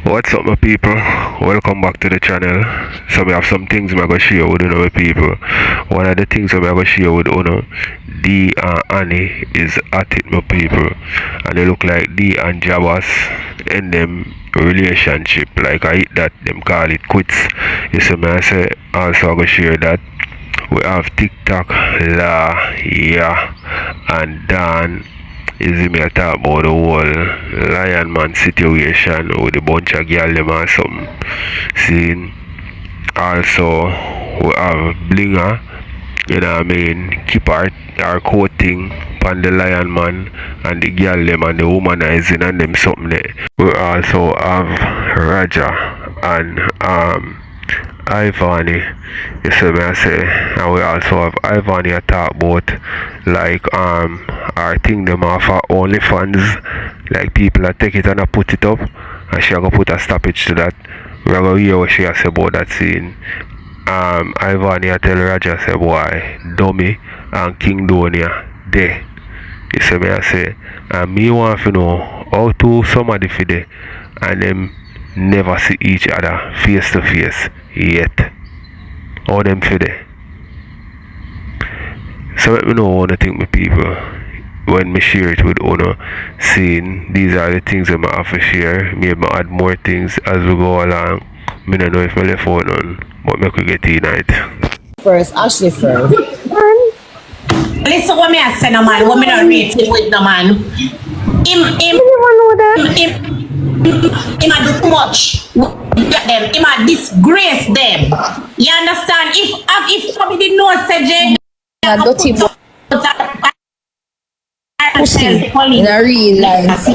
What's up, my people? Welcome back to the channel. So we have some things I'm gonna share with you, my people. One of the things I'm gonna share with you, D and Annie is at it, my people, and they look like D and Jabas in them relationship. Like I hit that, them call it quits. You see me, I say also I'm gonna share that. We have TikTok, La, Yeah, and Dan. Is me talk about the whole Lion Man situation with a bunch of girl them or something. Seeing also we have Blinger, you know what I mean, keep our coating on the Lion Man and the girl them and the womanizing and them something there. We also have Raja and Ivani, you see me I say, and we also have Ivani talk about like our thing them off our OnlyFans, like people that take it and I put it up, and she gonna put a stoppage to that. We're gonna hear what she has say about that scene. Ivani I tell Raja say boy, Dummy and King Donia there. You see me I say, and me want to know how to somebody for there and them never see each other face to face yet. All them for there. So let me know what you think, my people, when me share it with Uno, seeing these are the things that I have to share. Maybe I add more things as we go along. I don't know if I left out none, but I could get tonight. First, Ashley first. Listen what me I say, no man. What me not rating with no man. Him a do too much. Him a disgrace them. You understand? If somebody didn't know say Jay dirty boy. Pussy in a real life.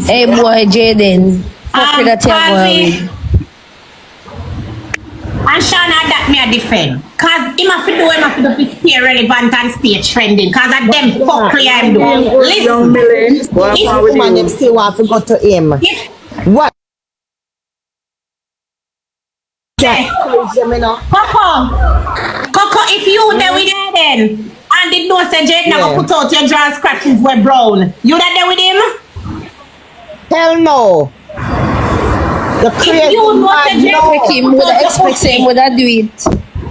Hey boy, Jaden. Fuck with that boy. And Shana that me a defend. Cause him have to do him have to stay relevant and stay trending. Cause of them fuckery I'm doing. Listen. If woman them still want to go to him. What? Coco, if you there with him then and did know say Jade never put out your jaw scratches were brown, you that there with him? Hell no. The crazy man, would I expect him would I do it?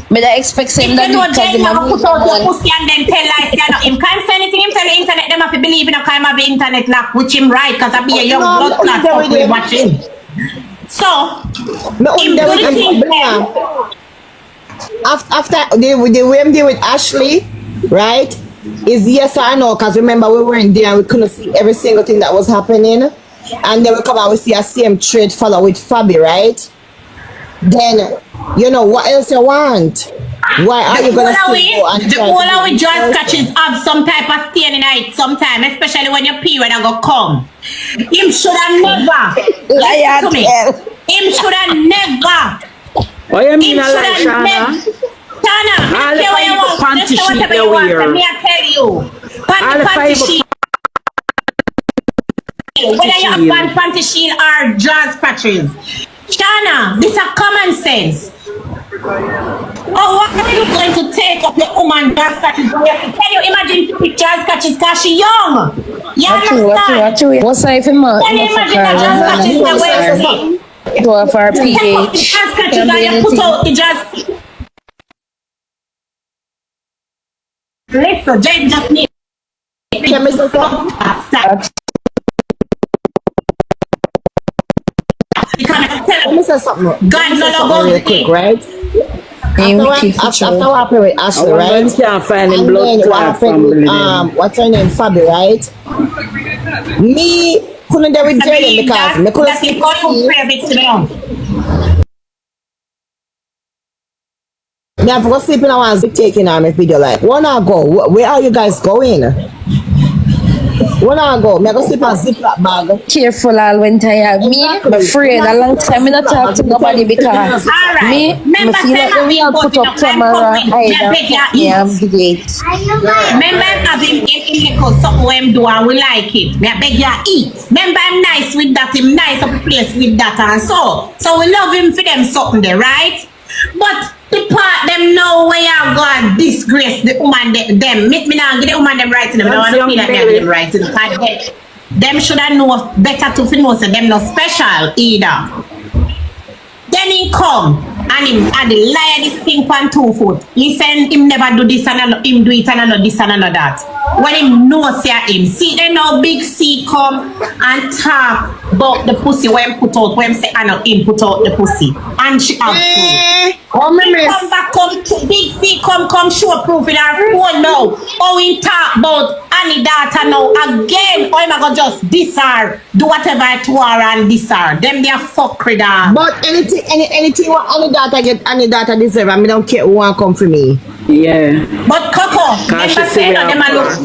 But I expect him that do it because the man put out your pussy and then tell lies him can't say anything, him tell the internet them have to believe in a kind of internet lock, which him right because I be a young blood clot we watching. So him do the thing after the way I'm dealing with Ashley, right? Is yes or no? Because remember we weren't there and we couldn't see every single thing that was happening. And then we come out we see a same trade follow with Fabi, right? Then you know what else you want? Why are you gonna still go and the whole with jaw scratches have some type of stain in it sometime, especially when your period I go come. Him should have never listen to me. Him should have never. What you mean like Shana? Shana, I tell you what whatever you want, me I tell you. Panty sheet. Whether you have panty shield or jaw scratches. Shana, this is common sense. Oh, what are you going to take up the woman jaw scratches? Can you imagine the jaw scratches because she's young? You understand? What's life in my Can you imagine the jaw scratches the way to have our pH? You put out the jaw. Listen, Jane just need. Let me say something. God no go real quick, right? After what happened with Ashley, right? Can't find and blood then what happened with what's her name, Fabi, right? Me couldn't do with Jaden because me couldn't see. Me have to go sleep in a one taking on my video like, wanna go? Where are you guys going? When I go, me go sleep and zip that bag. Careful all when tired. Me, I'm afraid a long time I not talk to nobody because me feel like the real put up camera either. Yeah, I'm great. Remember having in something when do and we like it. Me beg you eat. Remember I'm nice with that, him nice up the place with that and so we love him for them something there, right? But the part them know where you go and disgrace the woman them. Make me now give the woman them right in them. I don't want to feel like they have them right in the part. them should have know better to know so them not special either. Then he come and him and the liar this thing on 2 foot. He said him never do this and him do it and another this and another that. When him know say him. See then now Big C come and talk about the pussy when put out when say I know him put out the pussy. And she have proof. Come back come to Big C come show proof in our phone now. Oh we talk about Annie daughter now again. Oh I gonna just diss her. Do whatever to her and diss her. Them they are fuckery da. But anything what any data deserve, I mean, don't care who want come for me. Yeah. But Coco, remember say no, them look,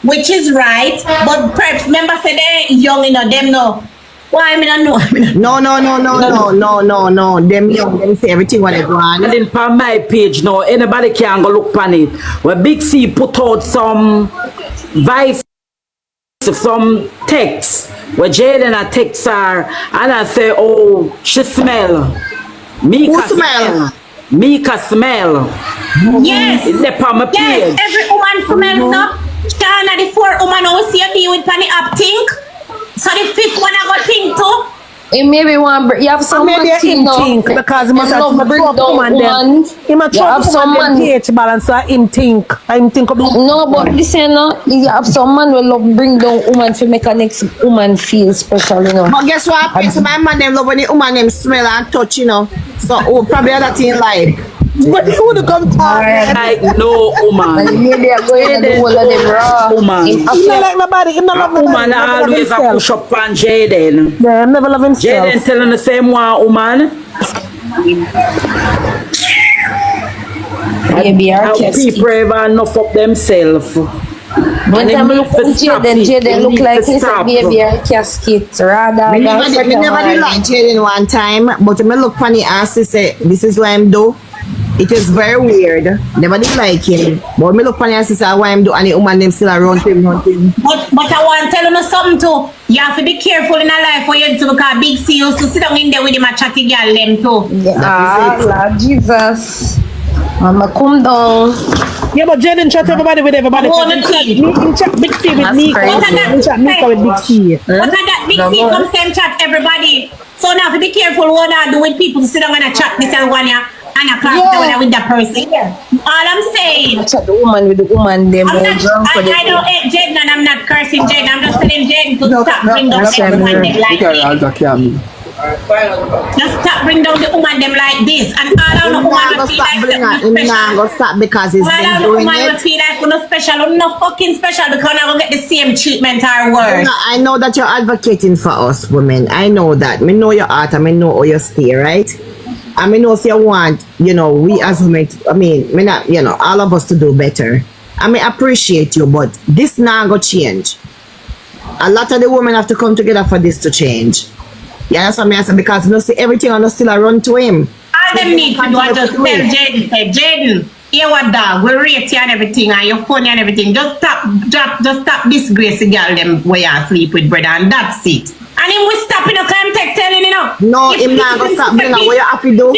which is right. But perhaps remember say they young, you know, them no. Why I mean I know. No. Them young, them say everything what they want. And then on my page now, anybody can go look on it. Where Big C put out some vice, some text. Where Jaden a text her and I say, oh, she smell. Mika smell. Mika smell. Yes. It's there on my page. Yes, every woman smells up. Shana, the 4th woman always see a be with Penny up think. So the 5th one I got think too. It maybe one you have some thing because he must have bring down woman. He must have some man pH balance so him think. Him think about no, but listen, you have some man will love bring down woman to make a next woman feel special, you know. But guess what happens? My man them love when the woman them smell and touch, you know. So probably other thing like. But who would come talk? Like no woman. Maybe I'm going to the whole of them raw. Woman. He not like nobody. He not love nobody. Woman always a push up on Jaden. Yeah, never love himself. Jaden telling the same one woman. Maybe How people ever enough up themselves. When I look at Jaden look like he's a baby or casket rather Me never did like Jaden one time, but when I look funny ass to say this is what I'm do. It is very weird. Never did like him. But me look funny ass to say why I'm do and the woman them still around him. But I want to tell you something too. You have to be careful in a life for you to because Big C used to sit down in there with him and chatty girl them too. Yeah, Lord Jesus. Mama, come down. Yeah, but Jaden chat everybody with everybody. He chat Big C with me. He chat Mika with Big C. But that Big C come same chat everybody. So now to be careful what I do with people to sit down and chat this and one ya and a class down with that person. All I'm saying. Chat the woman with the woman them. I don't hate Jaden and I'm not cursing Jaden. I'm just telling Jaden to stop bring down everyone them like this. Just stop bring down the woman them like this. And all I know woman will feel like something special. Stop because he's been doing woman will it. feel like no special, no fucking special because I'm gonna get the same treatment or worse. I know that you're advocating for us women. I know that. Me know your heart and me know how you stay, right? I mean, if you want, you know, we as women, me not, you know, all of us to do better. I mean, appreciate you, but this now go change. A lot of the women have to come together for this to change. Yeah, that's what I say because you know, see everything on still a run to him. All them need to do is just tell Jaden, say, Jaden, you what dog, we rate you and everything and you're funny and everything. Just stop disgrace the girl them where you sleep with brother and that's it. And him will stop in a climb tech telling you know. No, him not gonna stop doing what you have to do.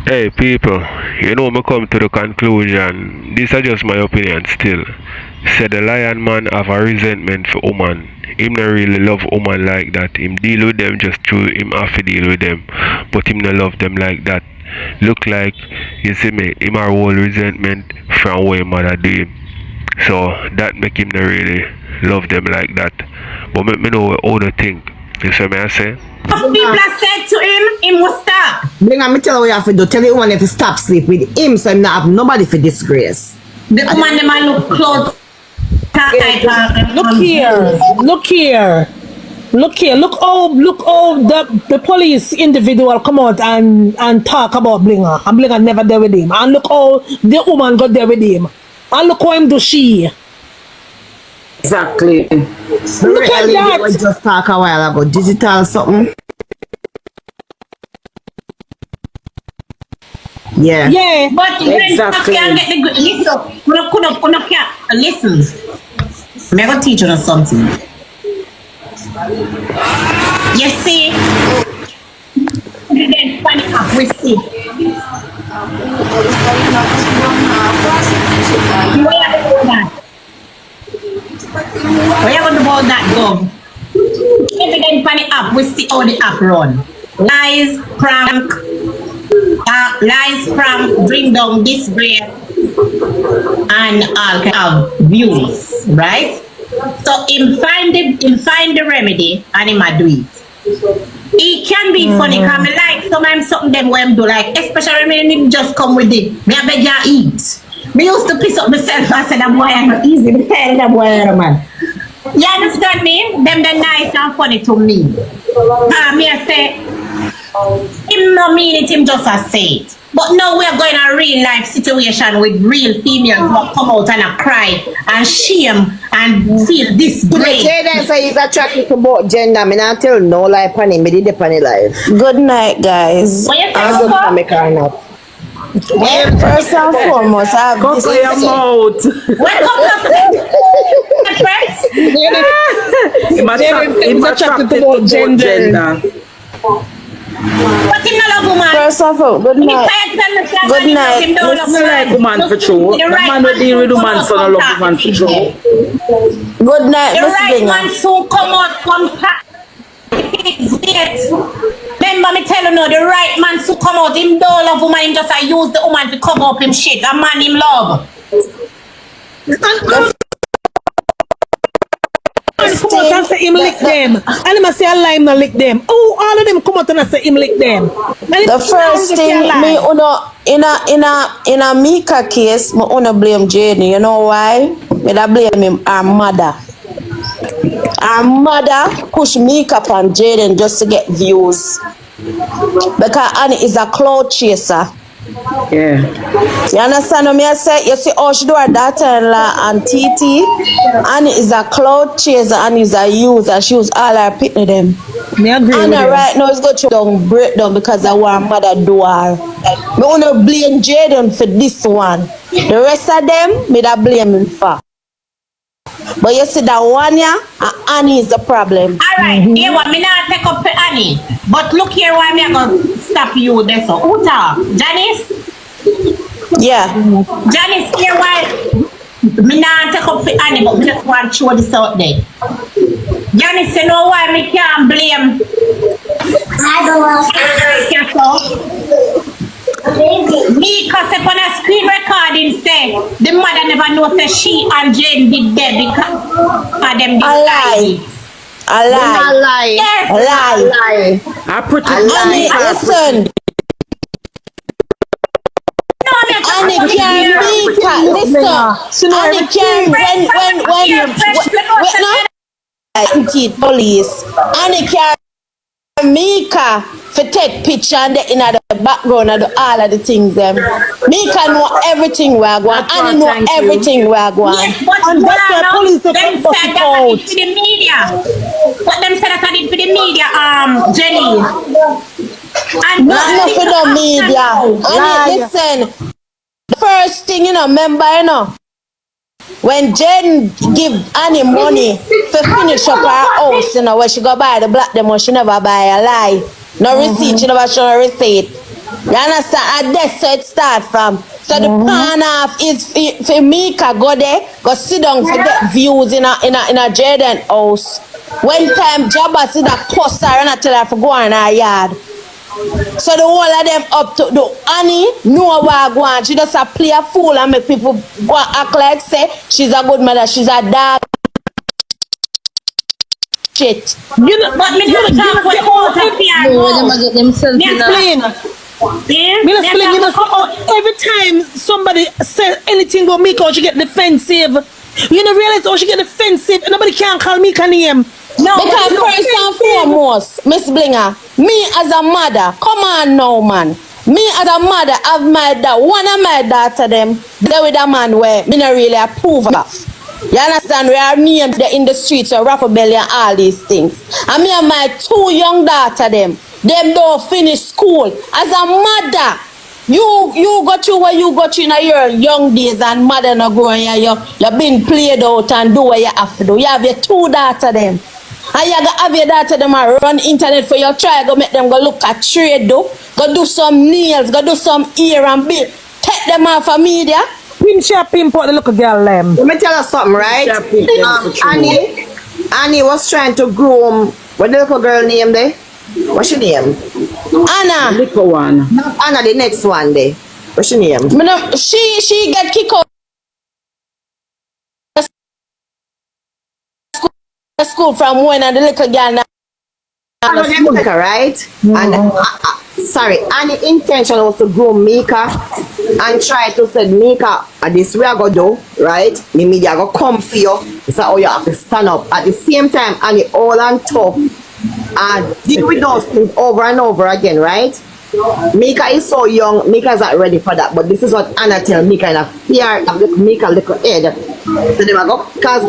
Hey people, you know me come to the conclusion, this is just my opinion still. Say the lion man have a resentment for woman. Him not really love woman like that. Him deal with them just through him have to deal with them. But him not love them like that. Look like, you see me, him a whole resentment from what him mother do him. So that make him not really love them like that. But me know what other think. You see me I say? People have said to him will stop. Bring on me tell you what you have to do. Tell the woman if to stop sleep with him so him not have nobody for disgrace. The woman them a look close. Look here. Look how the police individual come out and talk about Blinger. And Blinger never there with him. And look how the woman got there with him. And look how him do she. Exactly. Look at that. We just talk a while ago. Digital something. Yeah. Yeah. But exactly. Can't get the good. Listen. I'm going to teach you something. You see, we see. Where you going to do that how the app run. Lies, prank, bring down disgrace, and all kind of views, right? So him find the remedy and him a do it. It can be funny because me like sometimes something them when him do, like especially when him just come with it. Me I beg you eat. Me used to piss up myself and say that boy I'm not easy. Me tell that boy man. You understand me? Them the nice and funny to me. Me I say him no mean it, him just a say it. But now we're going a real life situation with real females who come out and a cry and shame and feel disgrace. Jaden say he's attracted to both gender. Me not tell no lie upon him. Me did it upon his life. Good night, guys. What you say, I'm just make her not. First and foremost, I have Go this to to your say. mouth. Welcome to friends. Him attracted to both gender. But him not love woman. First and foremost, good night. Good night. Him don't love Me like woman for true. The man will deal with woman, so I love woman for true. Good night, The Miss right Blinger. man soon come out from remember me tell you no, the right man to come out, him don't love woman, him just I use the woman to cover up him shit. A man him love. Come out and say him lick them. And him a say a lie him not lick them. Oh, all of them come out and say him lick them. The first thing me in a Mika case, me wanna blame Jaden. You know why? Me da blame him her mother. Her mother push Mika upon Jaden just to get views. Because Annie is a cloud chaser. Yeah. You understand what me I say? You see how she do her daughter-in-law and TT? Annie is a cloud chaser and is a user. She use all her pitney them. Me agree with Anna you. right now is going to breakdown because of what her mother do her. Me wanna blame Jaden for this one. The rest of them, me da blame him for. But you see that one yeah, Annie is the problem. Alright, here what me not take up for Annie. But look here why me I gonna stop you there so. Who talk? Janice? Yeah. Janice, here why me not take up for Annie, but me just want to show this out there. Janice, you know why me can't blame me cause upon a screen recording say the mother never know say she and Jane did that because them did A lie. A lie. lie. Yes. A lie. Lie. I protect Annie, listen. No, Annie can't be cat. Listen. Annie can't when police. Annie can't Mika for take picture and in the background and all of the things them. Mika know everything we're going. Annie know everything we're going. Yes, but And that's why police them don't said put that it I out. did for the media. What them said that I did for the media, Jenny. And Not for the media. Annie, listen. The first thing, remember, when Jen give Annie money for finish up her house, where she go buy the black demo, she never buy a lie. No receipt, she never show a receipt. You understand? And that's where it start from. So the plan off is for Mika go there, go sit down for get views in a Jaden house. When time Jabba see that poster and I tell her to go in her yard. So the whole of them up to do Annie know what I want. She just a play a fool and make people go act like say she's a good mother, she's a dog. Shit. You know, but me don't talk with all the fear. Every time somebody says anything about Mika, she get defensive. You know, realize how she get defensive. Nobody can call Mika name. No, because first and foremost, Miss Blinger, me as a mother, come on now, man. Me as a mother have my dad, one of my daughter them, they with a man where me not really approve of. You understand? We are named in the streets of Raffle Belly and all these things. And me and my two young daughter them don't finish school. As a mother, you got you where you got in your young days and mother not growing here. You've been played out and do what you have to do. You have your two daughter them. And you have your daughter them run internet for your try go make them go look at trade do. Go do some nails, go do some ear and bill. Take them off of media. Pimp out the little girl them. Let me tell you something, right? Annie was trying to groom what the little girl name there? What's your name? Anna. Little one. Not Anna, the next one there. What's your name? She get kicked out of school from when the little girl. Anna Mika, right? And sorry, Annie's intention was to groom Mika and try to say, Mika, this way I go do, right? The media go come for you. It's how you have to stand up. At the same time, Annie all and tough and deal with those things over and over again, right? Mika is so young, Mika is not ready for that. But this is what Anna tell Mika in a fear of Mika little head. So they go, because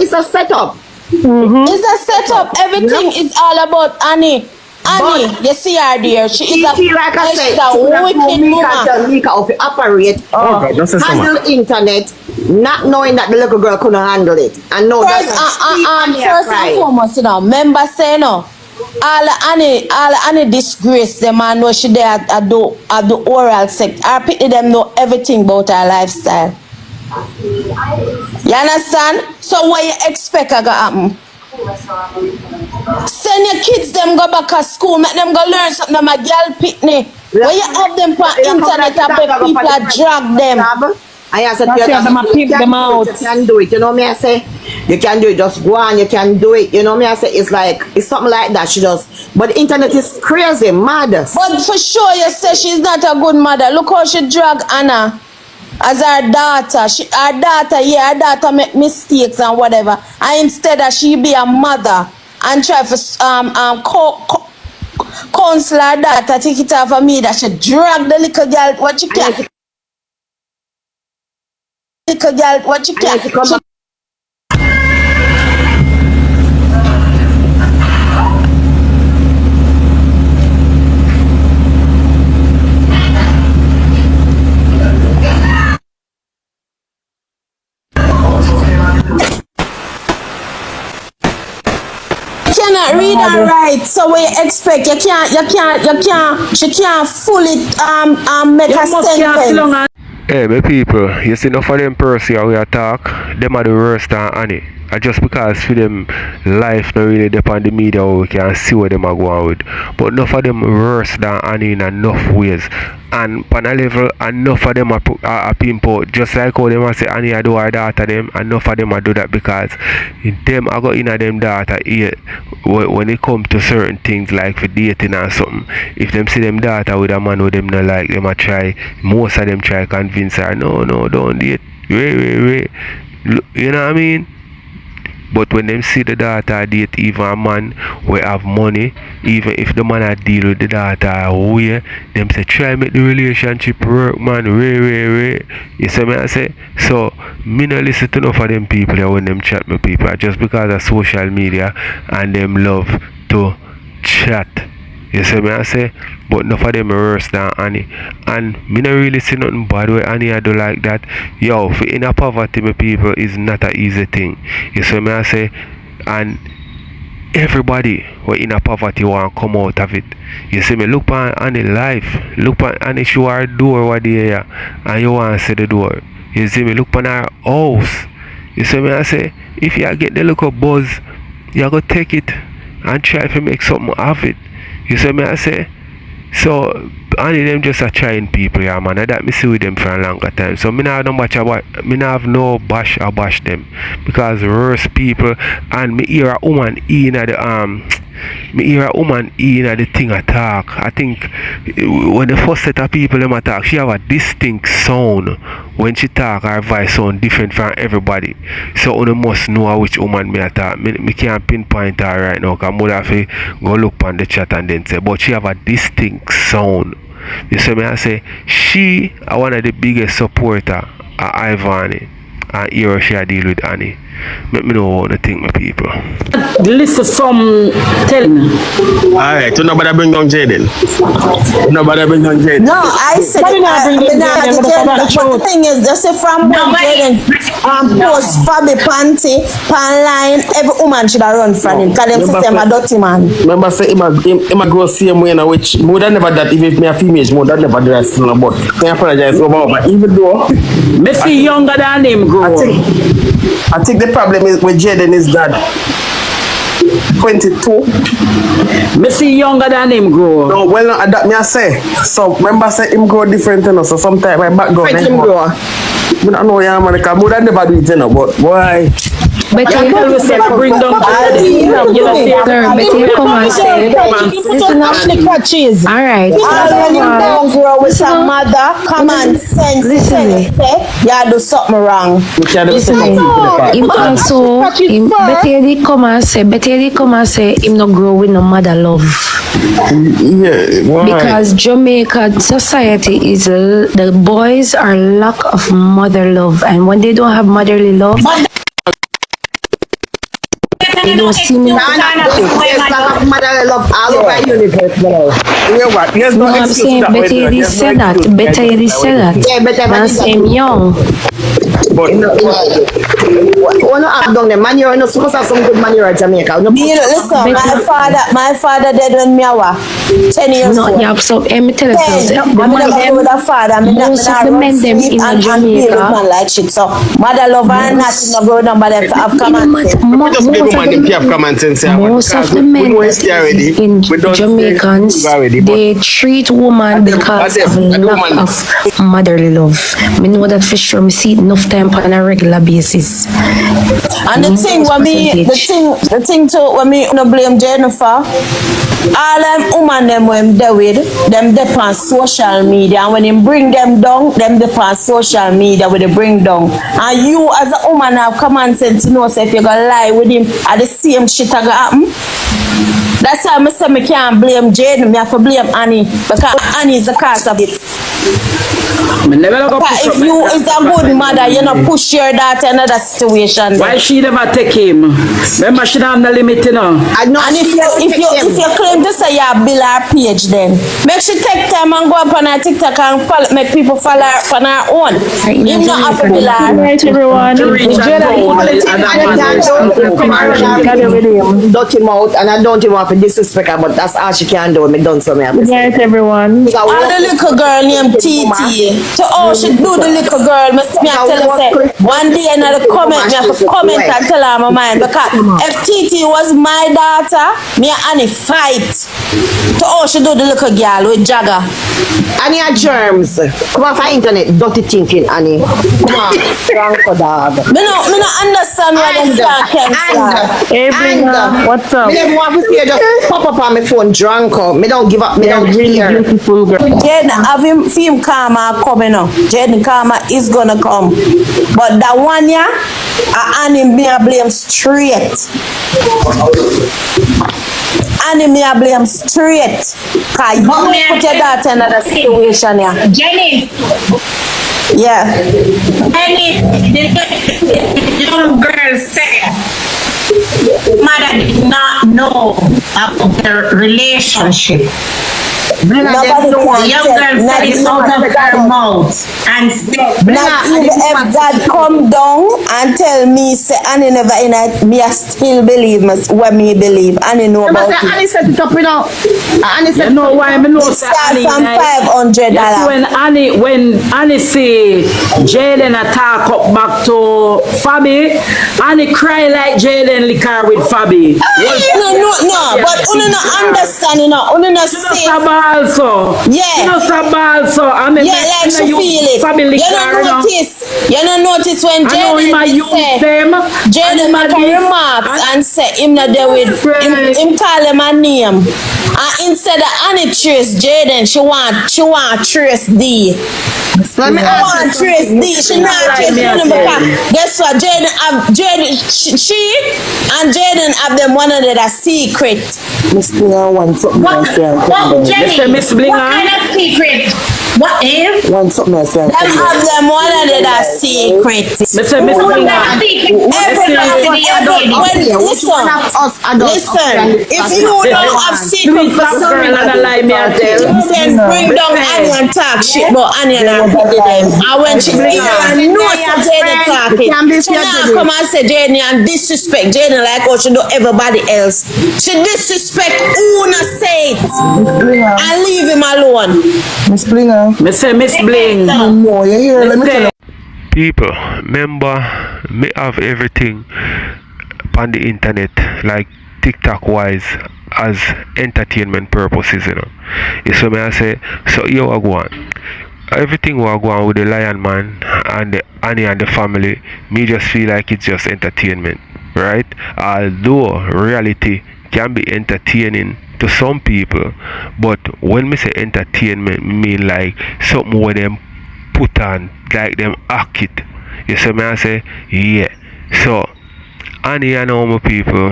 it's a setup. It's a setup. Everything is all about Annie. Annie, you see her there. She is a like I said, wicked woman. Tell Mika how to operate, handle internet, not knowing that the little girl couldn't handle it. And know First and foremost, you know, member say no. All Annie disgrace them and know she there at the oral sex. I pity them know everything about her lifestyle. You understand? So what you expect I go happen? Send your kids them go back to school, make them go learn something. My girl pitney. When you have them on internet, I bet people drag them. I said, them out. You can do it. You know me, I say, you can do it. Just go on, you can do it. You know me, I say, it's something like that. She does. But the internet is crazy, mad. But for sure, you say she's not a good mother. Look how she drag Anna as her daughter. Her daughter make mistakes and whatever. And instead of she be a mother and try to counsel her daughter, take it off of me that she drag the little girl. What you can? Little girl, what you can? Cannot read and write, so we expect she can't fully make a sentence. Hey, my people, you see enough of them person here we attack, them are the worst than Annie. And just because for them life not really depend on the media, we can see what them are going with. But enough of them worse than Annie in enough ways. And on a level, enough of them are pimple. Just like how them say Annie I do her daughter them, enough of them I do that because them I go in a them daughter ear when it come to certain things like for dating and something. If them see them daughter with a man who them not like, them I try, most of them try convince her, no, don't date. Wait. You know what I mean? But when them see the daughter date even a man we have money, even if the man a deal with the daughter way, them say try make the relationship work, man. Wait. You see me I say? So me no listen to enough of them people there when them chat me people just because of social media and them love to chat. You see me I say? But enough of them are worse than Annie. And me not really see nothing bad with Annie I do like that. Yo, for inner poverty my people is not an easy thing. You see me I say? And everybody who in a poverty want to come out of it. You see me, look on Annie life. Look on Annie show her door over there and you want to see the door. You see me, look on her house. You see me I say? If you get the little buzz, you go take it and try to make something of it. You see me I say? So Annie them just a trying people, yeah man. That me see with them for a longer time. So me not have no bash or bash them. Because worse people and me hear a woman in the thing attack. I think when the first set of people them attack, she have a distinct sound. When she talk, her voice sound different from everybody. So you must know which woman me attack. Me can't pinpoint her right now because I would have to go look on the chat and then say, but she have a distinct sound. You see me I say, she are one of the biggest supporter of Rvn and here she deal with Annie. Let me know what you think, my people. Listen some telling. Alright, so nobody bring down Jaden. Nobody bring down Jaden. No, I said Why not bring them Jaden? but the thing is, just say from when Jaden post Fabi panty, pan line, every woman should have run from him. Because them system a dirty man. Remember say him a grow same way now, which more than never that if me a female, more than never that still but I apologize over. Even though me feel younger than him grow. I think the problem is with Jaden is that 22. Me see younger than him grow. No, well, no, that me I say. So remember, say him grow different, you know. So sometimes my background. Let him grow. I don't know, yeah, man. Because I never do it, you know. But boy, But you always say bring down Betty, come and say, listen up. All right. When you don't grow with a mother, common sense, Listen me. say, you do something wrong. you can't do Listen, him also, Betty come and say, him no grow with no mother love. Yeah, why? Because Jamaica society is, the boys are lack of mother love. And when they don't have motherly love, they don't see me. There's lack of motherly love all over the universe now. You know what? There's No, no I'm excuse saying that way, better though. you There's say no that. excuse Better you say that. Yeah, better Than same young. But When you have done the manure, you supposed to have some good manure in Jamaica. You know, listen, my father dead when me was 10 years No, old. yeah, so let me tell you something. I'm never go with a father. Most of the men them in Jamaica. Man like shit. So mother love and nothing no go down, but them have common sense. just give woman them have common sense. Yeah, man, Most of because the we men know that it's already. is in We don't say Jamaicans, it's already, but they treat woman because of lack of motherly love. Me know that for sure. Me see it enough time on a regular basis. And the thing when me, the thing too when me no blame Jennifer. All them woman them when they with them dep on social media, and when him bring them down, them dep on social media with they bring down. And you as a woman have common sense to know say if you gonna lie with him, at the same shit a gonna happen. That's why I say me can't blame Jaden, me have to blame Annie because Annie is the cause of it. Me never go push If up you my is a good mother, you know push your daughter in another situation. Why she never take him? Remember she don't have no limit, you know. And if you claim to say you build her page, then make she take time and go up on her TikTok and follow, make people follow her on her own. You not have to build her. Right, everyone. To reach and go Dirty mouth, and I don't even want to disrespect her, but that's all she can do. Me done so me have to say. Right, everyone. And the little girl named TT. So she do the little girl, me tell her say one day another comment, me have to comment and tell her my mind because if TT was my daughter, me and Annie fight. So she do the little girl with Jagger. Annie had germs. Come on for internet, dirty thinking, Annie. Come on, wrong for dog. Me no understand why them can't cancel. Everyone, what's up? Me never want to see her just pop up on my phone drunk up. Me don't give up, me don't care. Beautiful girl. Jaden have him film karma coming up. Jaden karma is gonna come. But that one year, Annie me a blame straight. Annie me a blame straight. Cause you put your daughter in another situation here. Jenny, Yeah. the young girl said, mother did not know about their relationship. Nobody The young can girl said it out of her mouth and said, Not even if God come down and tell me say Annie never in it, me I still believe what me believe. Annie know about it. Annie set it up, you know. Annie You set it know up. why me know It say start Annie from $500. when Annie say Jalen attack up back to Fabi, Annie cry like Jalen liquor with Fabi. No, but you no understand, you know, you no see. Also, Yeah. you know some also. I mean, Yeah, like she feel it. Family You don't notice when I know him. I Jaden use say them. Jaden make a remarks and say him not there with him call him a name. And instead of Annie trace Jaden, she want trace D. Let me She ask want you trace D. She not trace him because guess what? She and Jaden have them one of the secret. one something what, Jenny? Mr. Miss Blinger. What kind of secret? What is? One something else. Them have them one of the secret. Mr. Miss What Blinger. kind of secret? Listen, if you don't have secret for Girl, and a lie me I tell. then bring down Annie and talk shit about Annie and her pretty them. And when she hear and know that Jaden talking, she now come and say Jaden and disrespect Jaden like how she do everybody else. She disrespect who not say it and leave him alone. Miss Blinger. Me say Miss Bling. No, you hear? Let me tell you. People, remember, me have everything on the internet, like TikTok wise as entertainment purposes, you know. You see me I say, so here I go on. Everything we are going with the Lion Man and the Annie and the family, me just feel like it's just entertainment, right? Although reality can be entertaining to some people, but when me say entertainment, me mean like something where them put on, like them act it. You see me I say, yeah. So Annie and all my people,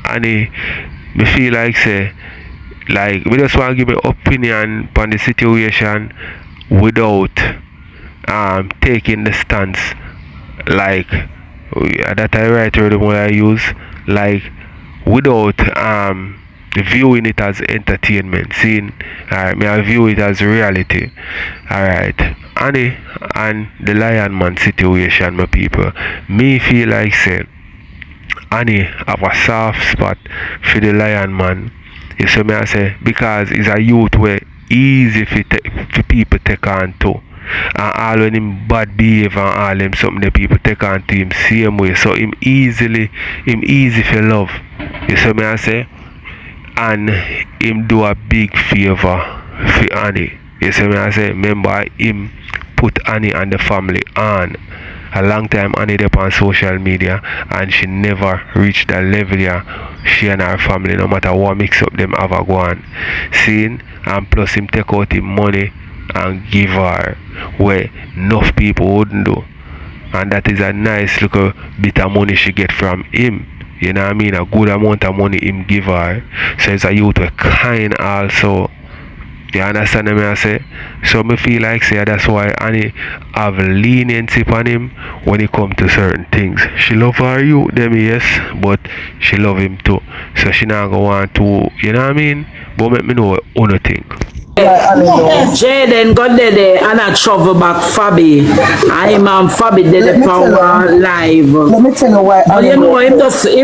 Annie, me feel like say, like we just want to give my opinion on the situation without taking the stance, like that I write the one I use, like without viewing it as entertainment. Seeing, alright, me I view it as reality. Alright, Annie and the Lion Man situation, my people, me feel like say Annie have a soft spot for the Lion Man. You see me I say, because he's a youth where easy for people take on to. And all when him bad behavior and all them something the people take on to him same way. So him easy for love. You see me I say? And him do a big favor for Annie. You see me I say? Remember him put Annie and the family on. A long time Annie up on social media and she never reached that level here. She and her family, no matter what mix up them have a go on. Seeing, and plus him take out him money and give her where enough people wouldn't do. And that is a nice little bit of money she get from him. You know what I mean? A good amount of money him give her. So it's a youth with kind also. You understand me I say? So me feel like say that's why Annie have leniency on him when it come to certain things. She love her youth them, yes, but she love him too. So she not gonna want to, you know what I mean? But make me know what you think. Jaden got there and I travel back Fabi. I am Fabi did the power live. Let me tell you why. But you know him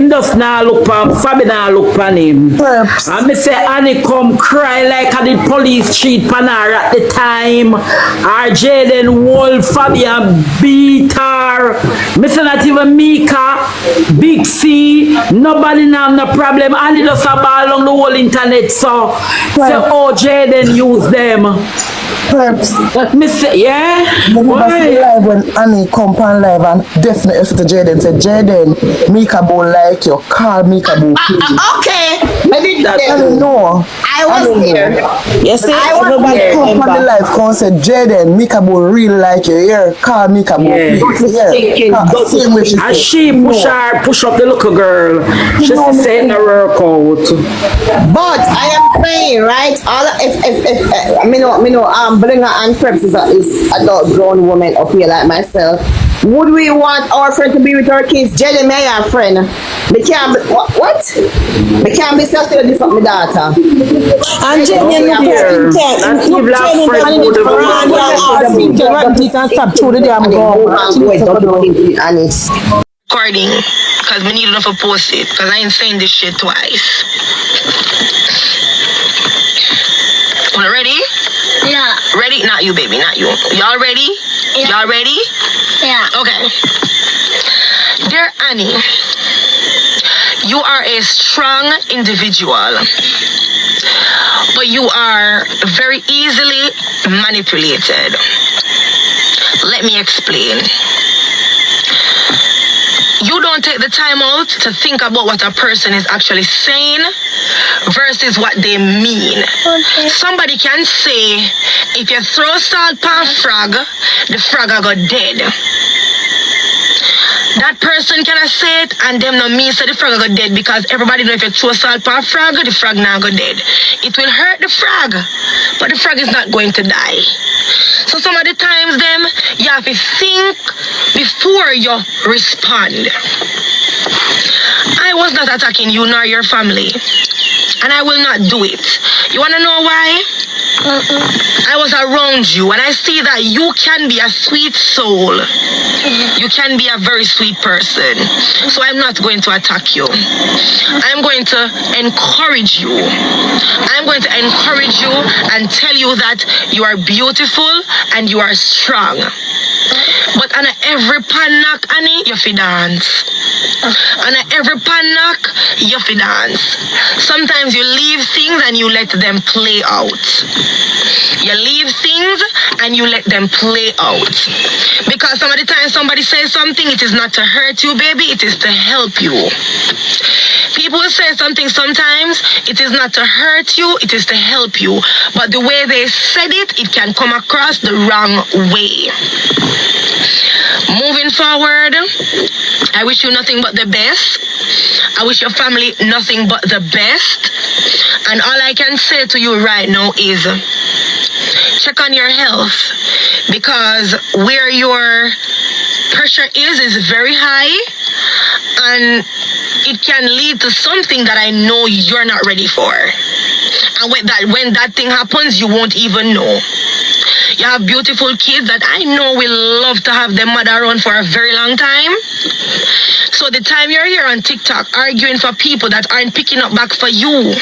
just now look on Fabi now look on him. And me say Annie come cry like I did police cheat pan her at the time. Our Jaden wall Fabi and beat her. Me say not even Mika, Big C, nobody now have no problem. Annie just a ball on the whole internet so oh Jaden use them. Let me say, yeah. Live when Annie come on live and definitely to Jaden say, Jaden, Mika Bo like you, call Mika Bo please. Okay, I did that. Annie know. I was here. Yes, everybody come on the live come say, Jaden, Mika Bo real like you, here, call Mika Bo please. And she push up the little girl. She said in a workout. But I am saying, right? All if me know Blinger and Preps is adult grown women up here like myself. Would we want our friend to be with our kids? Jelly may our friend. They can't be, what? They can't be sister with my daughter. And Jenny look here. Recording, because we need enough to post it, because I ain't saying this shit twice. Ready? Yeah. Ready? Not you, baby, not you. Y'all ready? Yeah. Y'all ready? Yeah. Okay. Dear Annie, you are a strong individual, but you are very easily manipulated. Let me explain. You don't take the time out to think about what a person is actually saying versus what they mean. Okay. Somebody can say, if you throw salt on frog, the frog will go dead. That person cannot say it and them no mean so the frog will go dead, because everybody know if you throw salt on frog, the frog now go dead. It will hurt the frog, but the frog is not going to die. So some of the times them, you have to think before you respond. I was not attacking you nor your family, and I will not do it. You want to know why? I was around you, and I see that you can be a sweet soul. You can be a very sweet person. So I'm not going to attack you. I'm going to encourage you. I'm going to encourage you and tell you that you are beautiful and you are strong. But on every pan knock, Annie, you fi dance. On every pan knock, you fi dance. Sometimes you leave things and you let them play out. You leave things and you let them play out. Because some of the time somebody says something, it is not to hurt you, baby, it is to help you. People will say something sometimes, it is not to hurt you, it is to help you. But the way they said it, it can come across the wrong way. Moving forward, I wish you nothing but the best. I wish your family nothing but the best. And all I can say to you right now is check on your health, because where your pressure is very high, and it can lead to something that I know you're not ready for. And when that thing happens, you won't even know. You have beautiful kids that I know will love to have their mother around for a very long time. So the time you're here on TikTok arguing for people that aren't picking up back for you,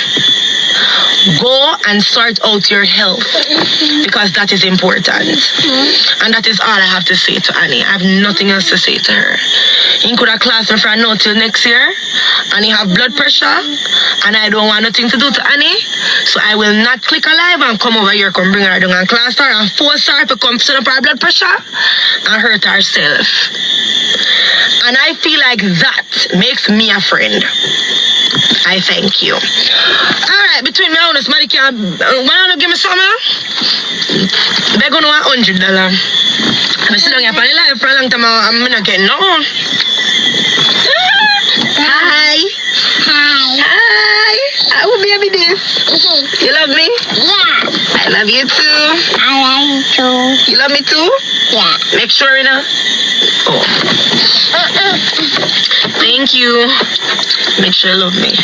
go and sort out your health, because that is important. And that is all I have to say to Annie. I have nothing else to say to her. He could have classed me for a note till next year, and he have blood pressure, and I don't want nothing to do to Annie, so I will not click alive and come over here, come bring her down and class her and force her to come set up her blood pressure and hurt herself. And I feel like that makes me a friend. I thank you. Alright, between me and somebody can wanna give me something? They're gonna want $100. I'm sitting here for life for a long time, I'm not getting no. Hi. Hi. I will be happy this. You love me? Yeah. I love you too. I love you too. You love me too? Yeah. Make sure, you know. Oh. Thank you. Make sure you love me.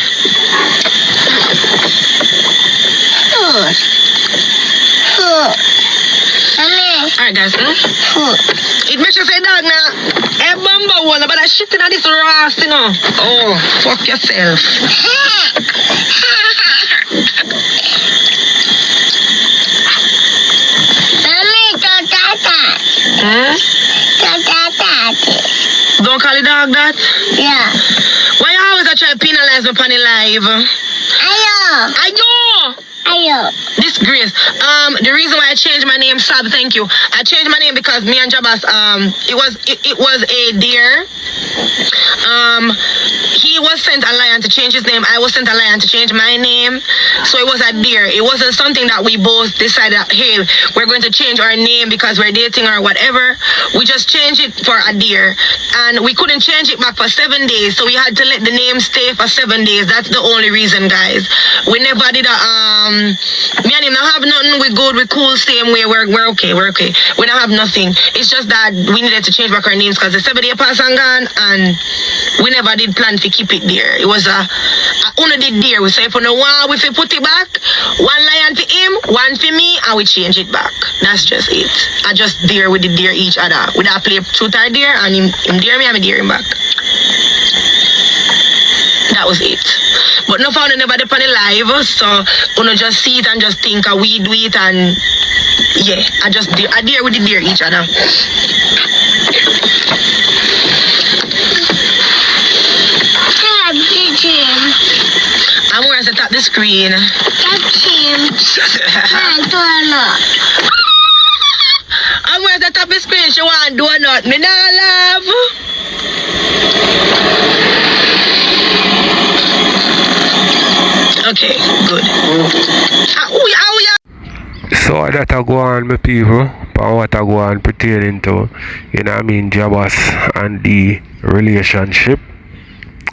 Food. Alright guys, it makes you say dog now. Hey bamba one, but I shit in this rass, you know. Oh, fuck yourself. Don't call the dog that? Yeah. Why you always try to penalize me on the live? Ayo. Disgrace. The reason why I changed my name, Sab, thank you. I changed my name because me and Jabas, it was a deer. He was sent a lion to change his name. I was sent a lion to change my name. So it was a deer. It wasn't something that we both decided, hey, we're going to change our name because we're dating or whatever. We just changed it for a deer. And we couldn't change it back for 7 days. So we had to let the name stay for 7 days. That's the only reason, guys. We never did a, me and him don't have nothing. We good, we cool, same way. We're okay. We don't have nothing. It's just that we needed to change back our names because the 7 day pass and gone, and we never did plan to keep it there. It was only did there. We say for no one, we put it back. One lion for him, one for me, and we change it back. That's just it. I just dare with the dare each other. We don't play truth or dare, and him dare me, and me dare him back. That was it. But no found anybody on the live, so gonna just see it and just think we do it, and yeah, I dare with the dare each other. I'm gonna set up the screen. I'm gonna set up the screen. She want donut. Me nah love. Okay, good. So that I go on, my people, but what I go on pertaining to, you know what I mean, Jabas and the relationship.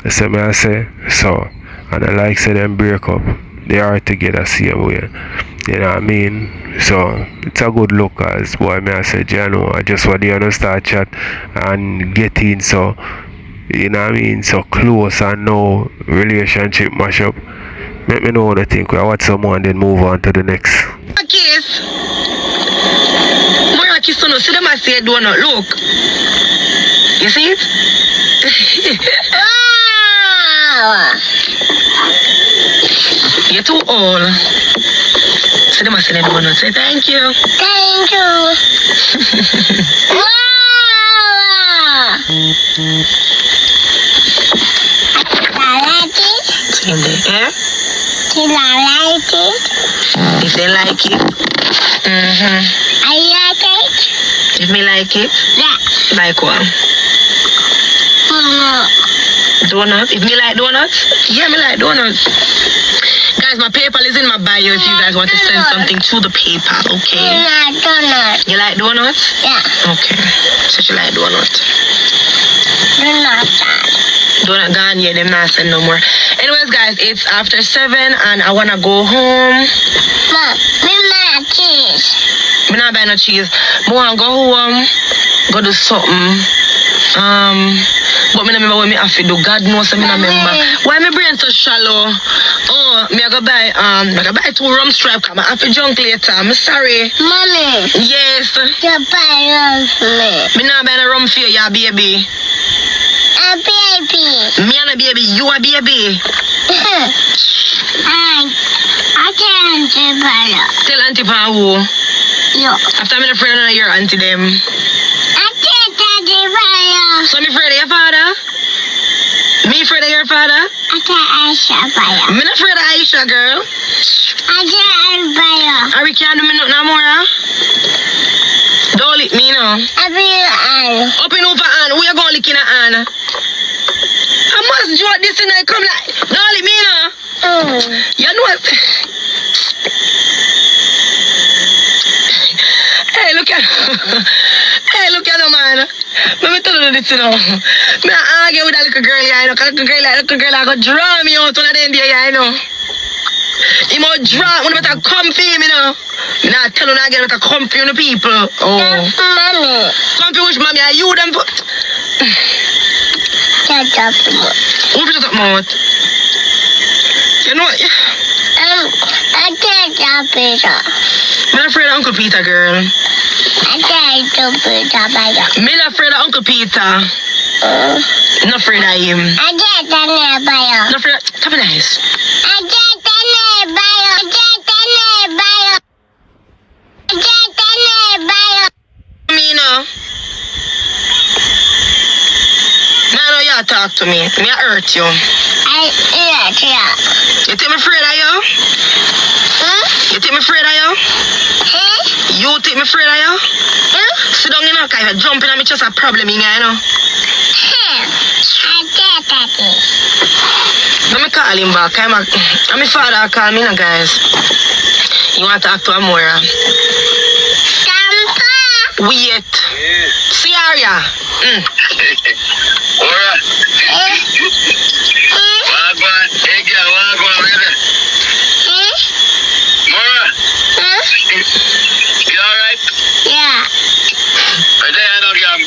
So me I say, so, and I like say them break up, they are together same way. You know what I mean? So it's a good look, as boy me I say, Jano, I just want to start chat and get in, so you know what I mean, so close and no relationship mash up. Make me know what I think. I watch someone then move on to the next. Kiss. More kiss on us. See them I say donut. Look. You see it? You're too old. See them I say donut. Say thank you. Thank you. Yeah? If they like it. I like it. If me like it? Yeah. Like what? Donuts. If me like donuts? Yeah, me like donuts. Guys, my PayPal is in my bio if you guys want to send something to the PayPal, okay? I like donuts. You like donuts? Yeah. Okay. So you like donuts. Donut gone, yeah, them not send no more. Anyways, guys, it's after 7 and I wanna go home. Mom, me not cheese. Me not buy no cheese. I wanna go home, go do something. But me not remember what me have to do. God knows me not remember. Why my brain so shallow? Oh, me I go buy 2 rum stripe. I have to junk later. I'm sorry. Mommy. Yes. You buy rum for me. Me not buy no rum for you, yeah, baby. A baby. Me and a baby, you a baby. I can't tell Auntie Pa who? You. After I'm afraid of your auntie them. I can't tell you. So I'm afraid of your father? Me afraid of your father? I can't Aisha Baya. I'm not afraid of Aisha, girl. I can't Baya. Are we can't do me nothing no more, huh? Don't lick me now. Up in your hand. Up in over hand. Who you going to lick in a hand? I must drop this and I come like, don't lick me now. You know what? Hey, look at the man. Let me tell you this, you know. Me argue with that little girl, yeah, you know. Cause little girl I go draw me out one of them there, yeah, you know. He might draw, when better come for him, you know. Me not tell him again better come for you, people. Oh. Mommy. Come for which mommy? Are you them for? Shut up, mouth. Who shut up, mouth? You know what? I can't stop Peter. I'm not afraid of Uncle Peter, girl. I can't stop Peter, brother. I'm not afraid of Uncle Peter. I'm not afraid of him. I get the neighbor. Not afraid of... Come on, nice. I get the neighbor. I get the neighbor. I get the neighbor. Me, no. No, you talk to me. Me hurt you. I hurt you. You think me afraid of you? You think me afraid of you? You think me afraid of you? Sit down, you know, because if you jump in on me, just a problem in here, you know. Let me call him back. I'm my father call me, you know, guys. You want to talk to Amora? Grandpa! Wait. See Aria? Alright. Wagwan, hey girl, wagwan, brother. Mora? You alright? Yeah. I say I know you're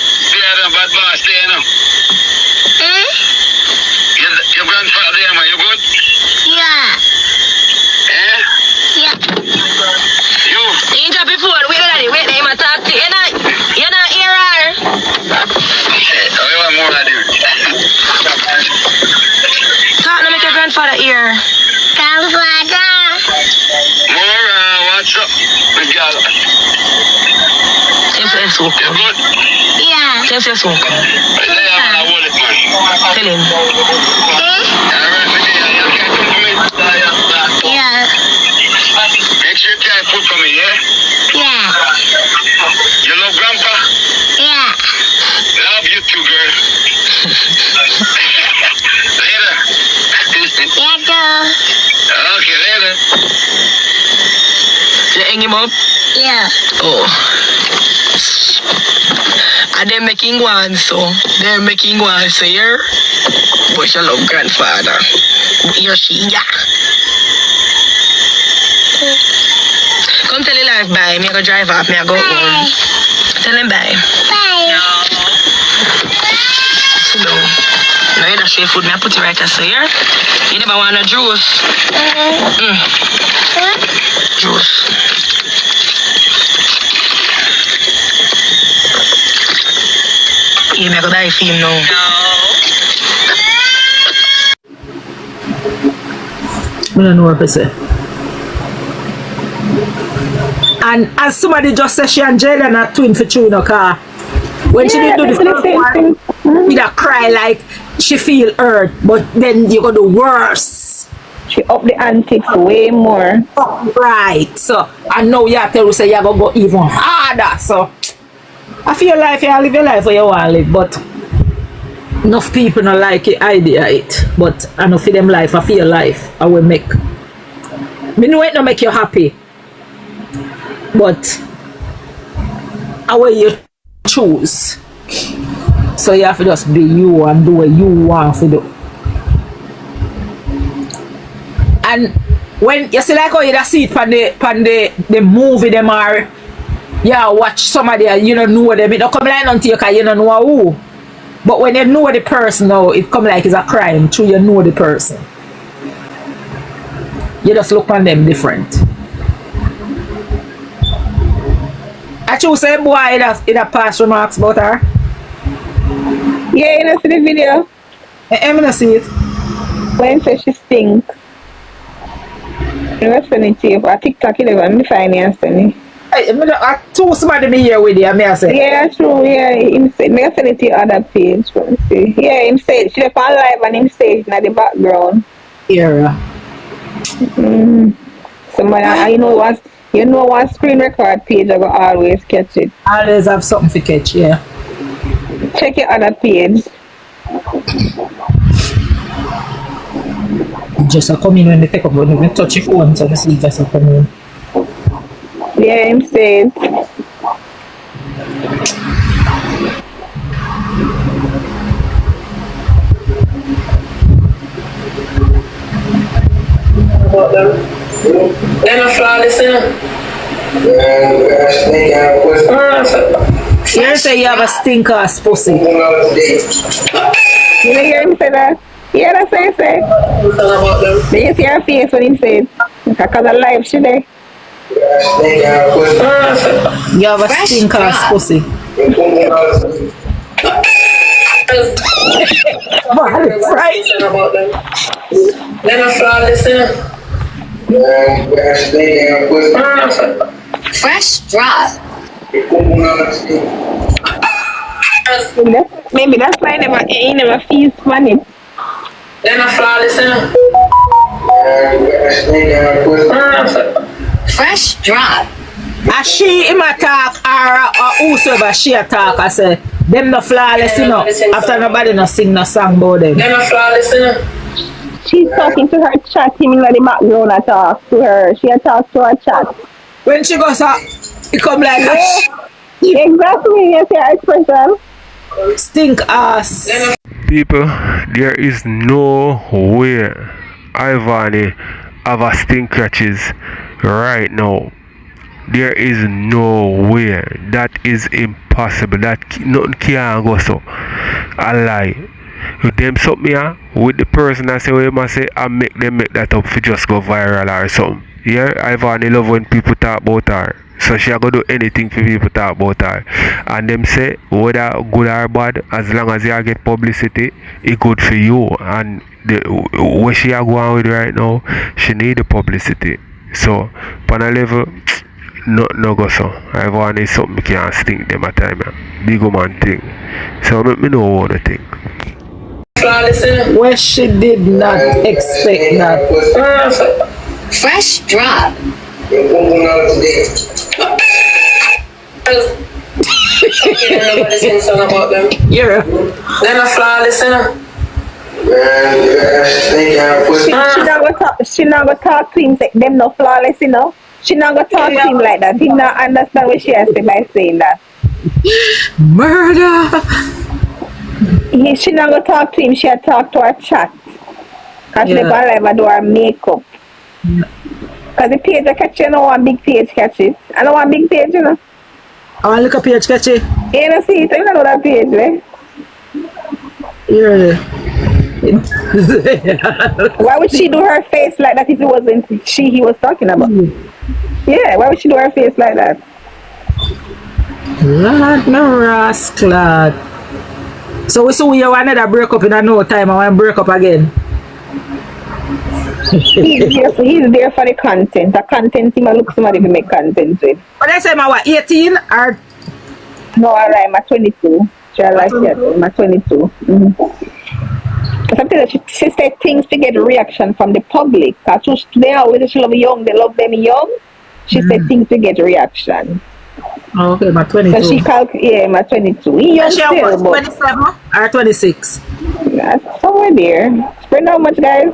bad boss there, you know. Your grandfather there, man, you good? Yeah. Eh? Yeah. You ain't happy for it. Wait, daddy, wait, let him talk to you. You're not here, right? I want more of you. Talk to make your grandfather here. Grandfather. Mora, what's up? Big girl. Say so. You good? Yeah. Say so. I say I'm gonna hold it, man. Tell him. Yeah. Make sure you try food for me, yeah? Yeah. You love Grandpa? Yeah. Love you too, girl. Later. Later. Okay, later. You hang him up? Yeah. Oh. And they're making one, so here. But you love grandfather. You're she, yeah. Come tell your life bye. Me go drive up. Me go home. Tell him bye. Bye. Sit down. Now you dash your food. Me I put it right there. Here. You never want no juice. Juice. Yeah, me go buy for him now. I don't know what to say. And as somebody just said, she and Jalen are twin for two in a car. When she did do the first one, She da cry like she feel hurt, but then you go do worse. She up the antics way more. Right. So I know you tell you say you gonna go even harder. So I feel life, you live your life where you want to live, but enough people don't like the idea of it. But I know for them life, I feel life I will make. Me know it not make you happy, but how will you choose? So you have to just be you and do what you want to do. And when you see like how you see it on the movie them are, yeah, watch somebody you don't know them, it don't come like until you because you don't know who. But when you know the person now, it come like it's a crime through you know the person. You just look on them different. I choose say boy in a past remarks about her. Yeah, you know see the video? I'm gonna see it. When say she stink. I'm send it to you, but TikTok 11, me find you and send it. I two somebody me here with you, I say. Yeah, true, yeah. Him say, me send it to your other page. See. Yeah, him say, she left on live and him say it in the background. Yeah. Somebody, you know one screen record page, I go always catch it. Always have something to catch, yeah. Check your other page. Just come in when they take up when they touch your phone, so they see just come in. Yeah, him say it. Then I fly this in. You say you have a stinker pussy. You know hear him say that? Yeah, that's what he say. Did you see her face when he said? Because of life she there. You have a stinker pussy. Right? Then I fly this in. Fresh drop. Maybe that's why he never feels funny. Then I fly this in. Fresh drop. As she him attack or whosoever she attack, I say them no flawless, you know. After nobody no sing no song about them. Then I fly this in. She's talking to her chat, him in the background I talk to her. She talks to her chat. When she goes up, it come like Exactly, yes, your expression. Stink ass. People, there is no way Ivani have a stink catches right now. There is no way. That is impossible. That nothing can go so. I lie. With them something here, with the person I say what you must say, I make them make that up for just go viral or something. Yeah, Ivani love when people talk about her. So she gonna do anything for people talk about her. And them say whether good or bad, as long as you get publicity, it good for you. And what she are going with right now, she need the publicity. So on a level, no go so. Ivani is something can't stink them at time. Big man thing. So let me know what I think. Well, she did not expect that. Fresh drop. Yeah. Then I fly this in. She not gonna talk to him like them no flawless, you know. She not gonna talk to him like that. He not understand what she has to say by saying that. Murder. She not gonna talk to him. She had talk to her chat. Cause she never live do her makeup. Cause the page I catch, you know, one big page catch it. I know one big page, you know. I want to look a page catch it. You don't see it. You don't know that page, right? Yeah. Why would she do her face like that if it wasn't she he was talking about? Yeah, why would she do her face like that? Lord, no rascal. So we saw you wanted to break up in a no time. I want to break up again. He's there for the content. The content he might look somebody to make content with. But I say, what, 18 or? No, alright, I'm 22. She like it. I'm 22. Sometimes she said things to get reaction from the public. Cause they always she love young, they love them young. She said things to get reaction. Oh, okay, my 22. So she my 22. He young She still, what, but 27 or 26? that's somewhere there. Spread how much, guys?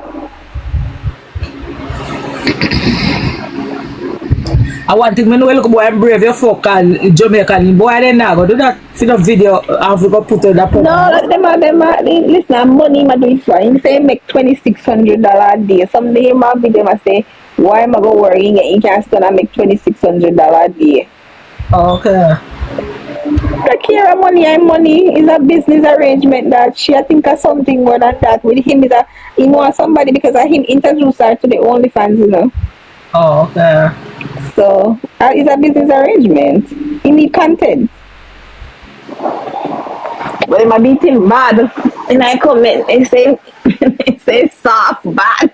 I want to know look boy I'm brave your fuck and Jamaican boy then now go do that for the video and we go put on that. No, listen, money I do it for. He say make $2,600 a day. Someday my video I say, why am I go worrying and you can still make $2,600 a day? Okay. The care of money and money is a business arrangement that she I think of something more than that. With him is he wants somebody because of him introduce her to the OnlyFans, you know. Oh, okay. So it's a business arrangement. He need content. But it might beat him bad. And I comment, they say soft bad.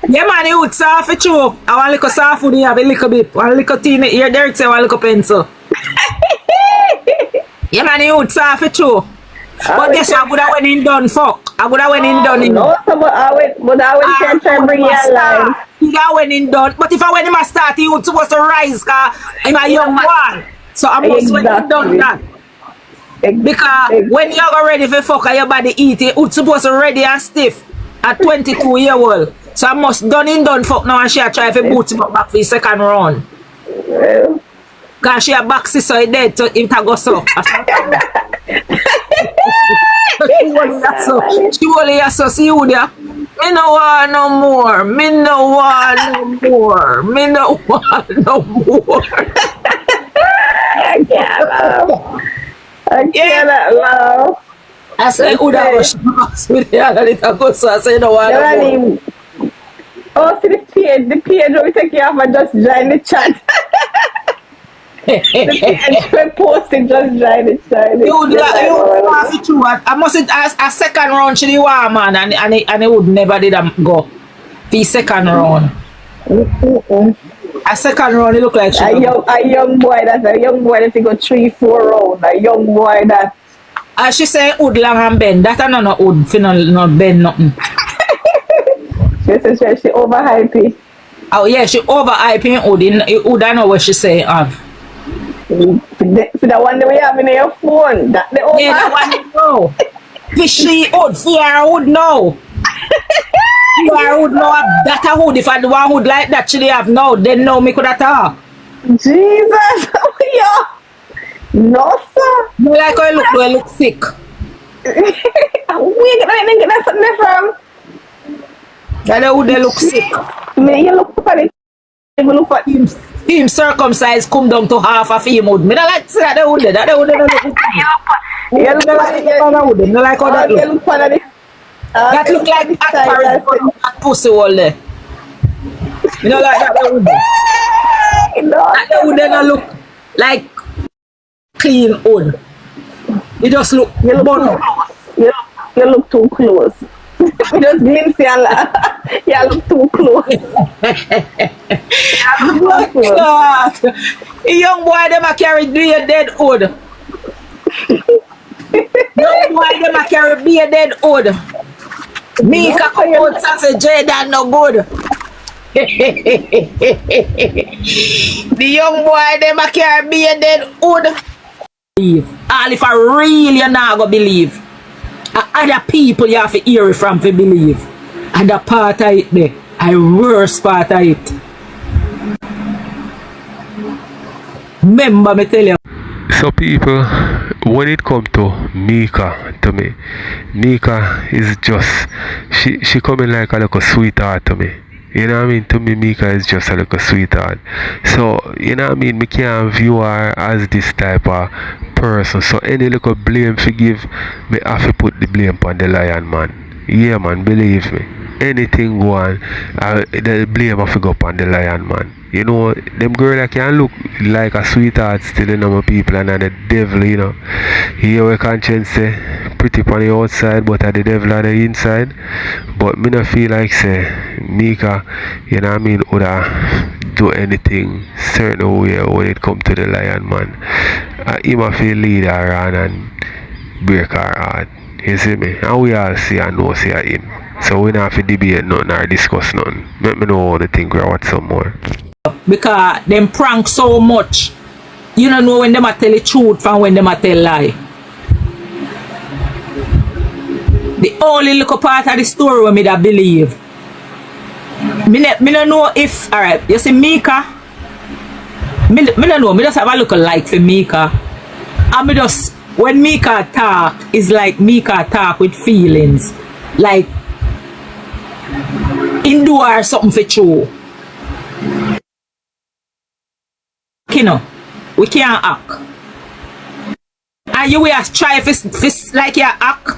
Yeah man, you would soft it true. I want a little soft food, you have a little bit. One little thin ear there, say one little pencil. Yeah man, you would soft it true. But guess what, I would have went in done fuck. I would have went in done. No, but I went to bring your life. He got went in done. But if I went in my start, he was supposed to rise, cause I'm a young one. So I must went in done that. Because when you're ready for fuck and your body eat, it's supposed to ready and stiff at 22-year-old. So I must done in done fuck now and she try to boot him up back for the second round. Cause she a back sister dead so it a go so. She only has to see you there. Me no want no more. Me no want no more. Me no want no more. I can't love. I say, who that was with the other little go so I say, no one. Oh, see the page where we take you off and just join the chat. The page we posting, just join the chat. I must a second round she the war man and it would never did go. The second round. A second round it look like she a young boy that go 3-4 round. A young boy that she say wood long and bend. That are not wood finna not bend nothing. She says she overhyping. Oh yeah, she overhyping wood. I know what she say have. For the one that we have in your phone. That the over. Yeah, that one you know. Fishy wood, fear wood no. Fear wood no that a wood. If I the one wood like that she have no, then no me could have talk. Jesus, yeah. No sir. You like how you look sick. We get something from. That would they look sick. Me, you look for it. You look for him circumcised come down to half of him wood. Me don't like that they would that would look. You like how that look. That look like a pussy wall there. You know like that would. That would not look like clean wood. It just look you look too close. We just glimpse you look too close. A young boy them a carry be a dead wood. Young boy them a carry be a dead wood. Me can come out and say Jaden no good. The young boy them a carry be a dead wood. All if I really not go believe. Other people you have to hear it from to believe. And the part of it there, a worst part of it. Remember me tell you. So people, when it comes to Mika, to me, Mika is just, she coming like a little sweetheart to me. You know what I mean? To me, Mika is just a little sweetheart. So, you know what I mean? Me can't view her as this type of person. So, any little blame forgive, me have to put the blame on the lion, man. Yeah, man, believe me. Anything go on, the blame have to go on the lion, man. You know, them girl that can look like a sweetheart still, you know, my people, and the devil, you know. Here we conscience say, pretty on the outside, but at the devil on the inside. But me not feel like say, Mika, you know what I mean, would do anything certain way when it come to the lion, man. He might feel lead her on and break her heart. You see me? And we all see and know see him. So we don't have to debate nothing or discuss nothing. Let me know how they think we watch some more. Because them prank so much. You don't know when them a tell the truth from when them a tell lie. The only little part of the story where me that believe. Me don't know if, alright, you see Mika? Me don't know, me just have a look like for Mika. And me just, when Mika talk, it's like Mika talk with feelings. Like, in do her something for true. You know, we can't act. And you will try if like you act,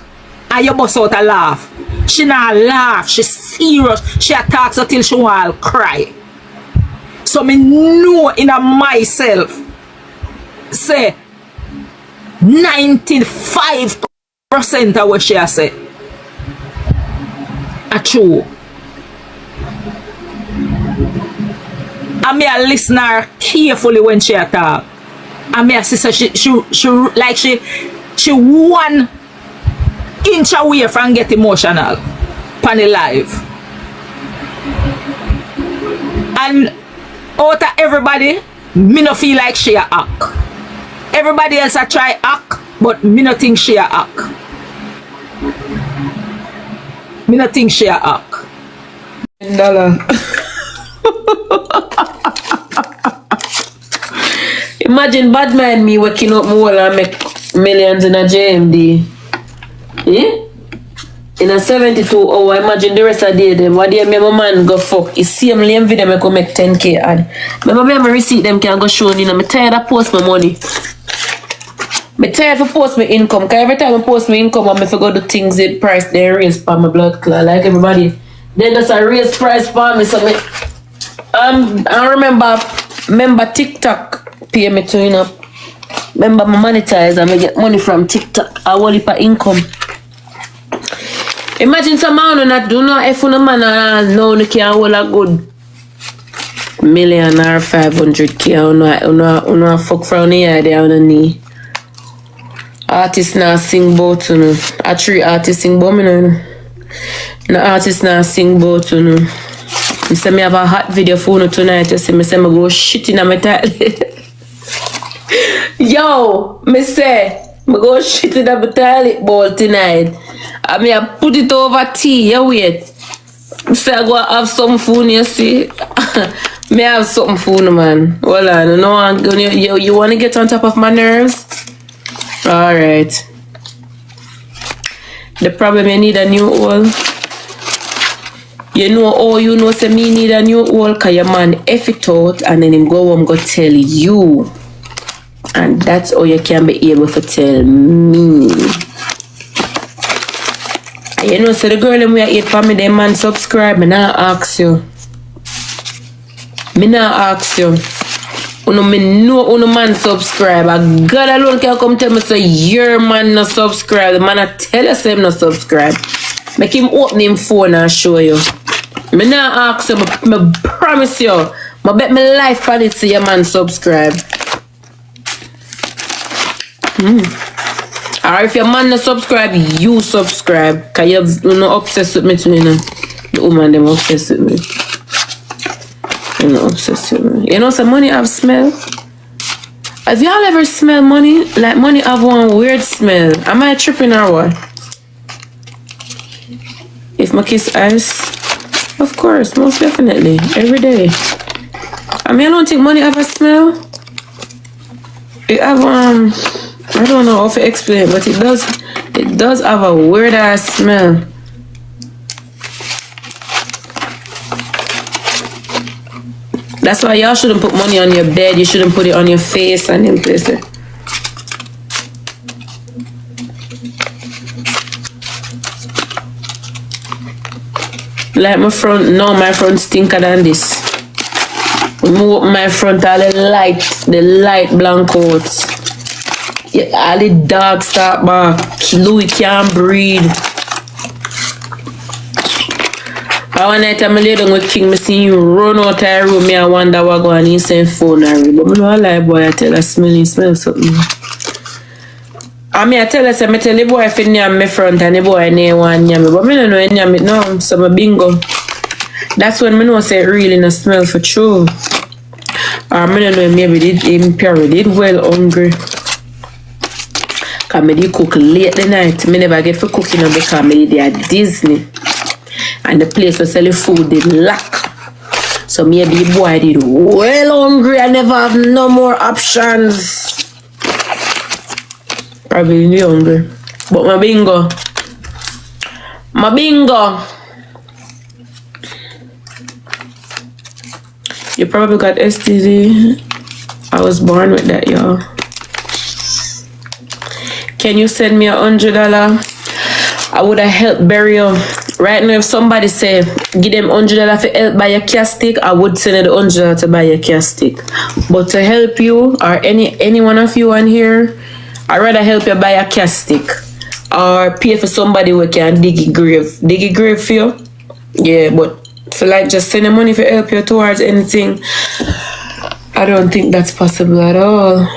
and you bust out a laugh. She not laugh, she serious. She attacks until she want to cry. So me know in myself, say 95% of what she has said are true. And me a listen her carefully when she talk. And me a sister, she 1 inch away from get emotional pan the live. And out of everybody, me no feel like she a act. Everybody else a try act, but me no think she a act. Me no think she a act. Imagine bad mind me waking up more and make millions in a JMD. Yeah? In a 72 hour, imagine the rest of the day them. What day me my man go fuck? It's same lame video me go make 10k ad. Remember me my receipt them can go show you know. Me tired of post my money. Me tired of post my income. Cause every time I post my income I forgot the things the price they raise for my blood clot. Like everybody. Then just a raise price for me. So me I remember TikTok pay me to, you know. Remember my monetize and I get money from TikTok. I want it for income. Imagine some man not do no if no man no you can hold a good million or 500k no fuck from the eye there on the knee. Artists now sing both you know. A 3 artists sing both me know. No artists now sing both you know. I say me have a hot video for you tonight. You see me say me go shit in my toilet. Yo, me say me go shit in my toilet bowl tonight. I mean I put it over tea. You wait. Me say I go have some food. You see. Me have something food man. Hold on. No, you want to get on top of my nerves? Alright. The problem you need a new oil. You know, oh, you know, say me need a new oil cause your man F it out and then him go home go tell you. And that's all you can be able to tell me. And you know, so the girl them we are 8 for me, them man subscribe, me not ask you. Me not ask you. Uno me know uno man subscribe. And God alone can come tell me say your man not subscribe. The man I tell us him not subscribe. Make him open him phone and show you. Me not ask you, me promise you. I bet my life on it so your man subscribe. Or if your man not subscribe, you subscribe. Cause you're not obsessed with me too, you know. The woman them obsessed with me. You're not obsessed with me. You know some money have smell? Have y'all ever smell money? Like money have one weird smell. Am I tripping or what? If my kiss ice, of course, most definitely, every day. I mean, I don't think money ever smell. It have I don't know how to explain, but it does have a weird ass smell. That's why y'all shouldn't put money on your bed. You shouldn't put it on your face and in places. Like my front, no, my front stinker than this. Move my front all the light blankouts. Yeah, all the dogs start back. Louis can't breathe. One night I'm lay down with King, me see him run out of the room. Me I wonder what going on. He send phone her. But me know a lie boy, I tell her smell something. I mean, I tell us, I tell the boy if you my front and the boy name one yummy, but me don't know any yummy no, so my bingo. That's when me know say it really no smell for true. Or me don't know maybe did well hungry. Cause me did cook late the night. Me never get for cooking on because me did at Disney. And the place for selling food did lack. So maybe the boy did well hungry and never have no more options. Probably really hungry. But my bingo. You probably got STD. I was born with that, y'all. Can you send me $100? I would have helped bury you. Right now, if somebody say, give them $100 for help buy a castic, I would send it $100 to buy a castic. But to help you, or any one of you on here, I'd rather help you buy a castic. Or pay for somebody who can dig a grave. Dig a grave for you? Yeah, but for like just send the money for help you towards anything, I don't think that's possible at all.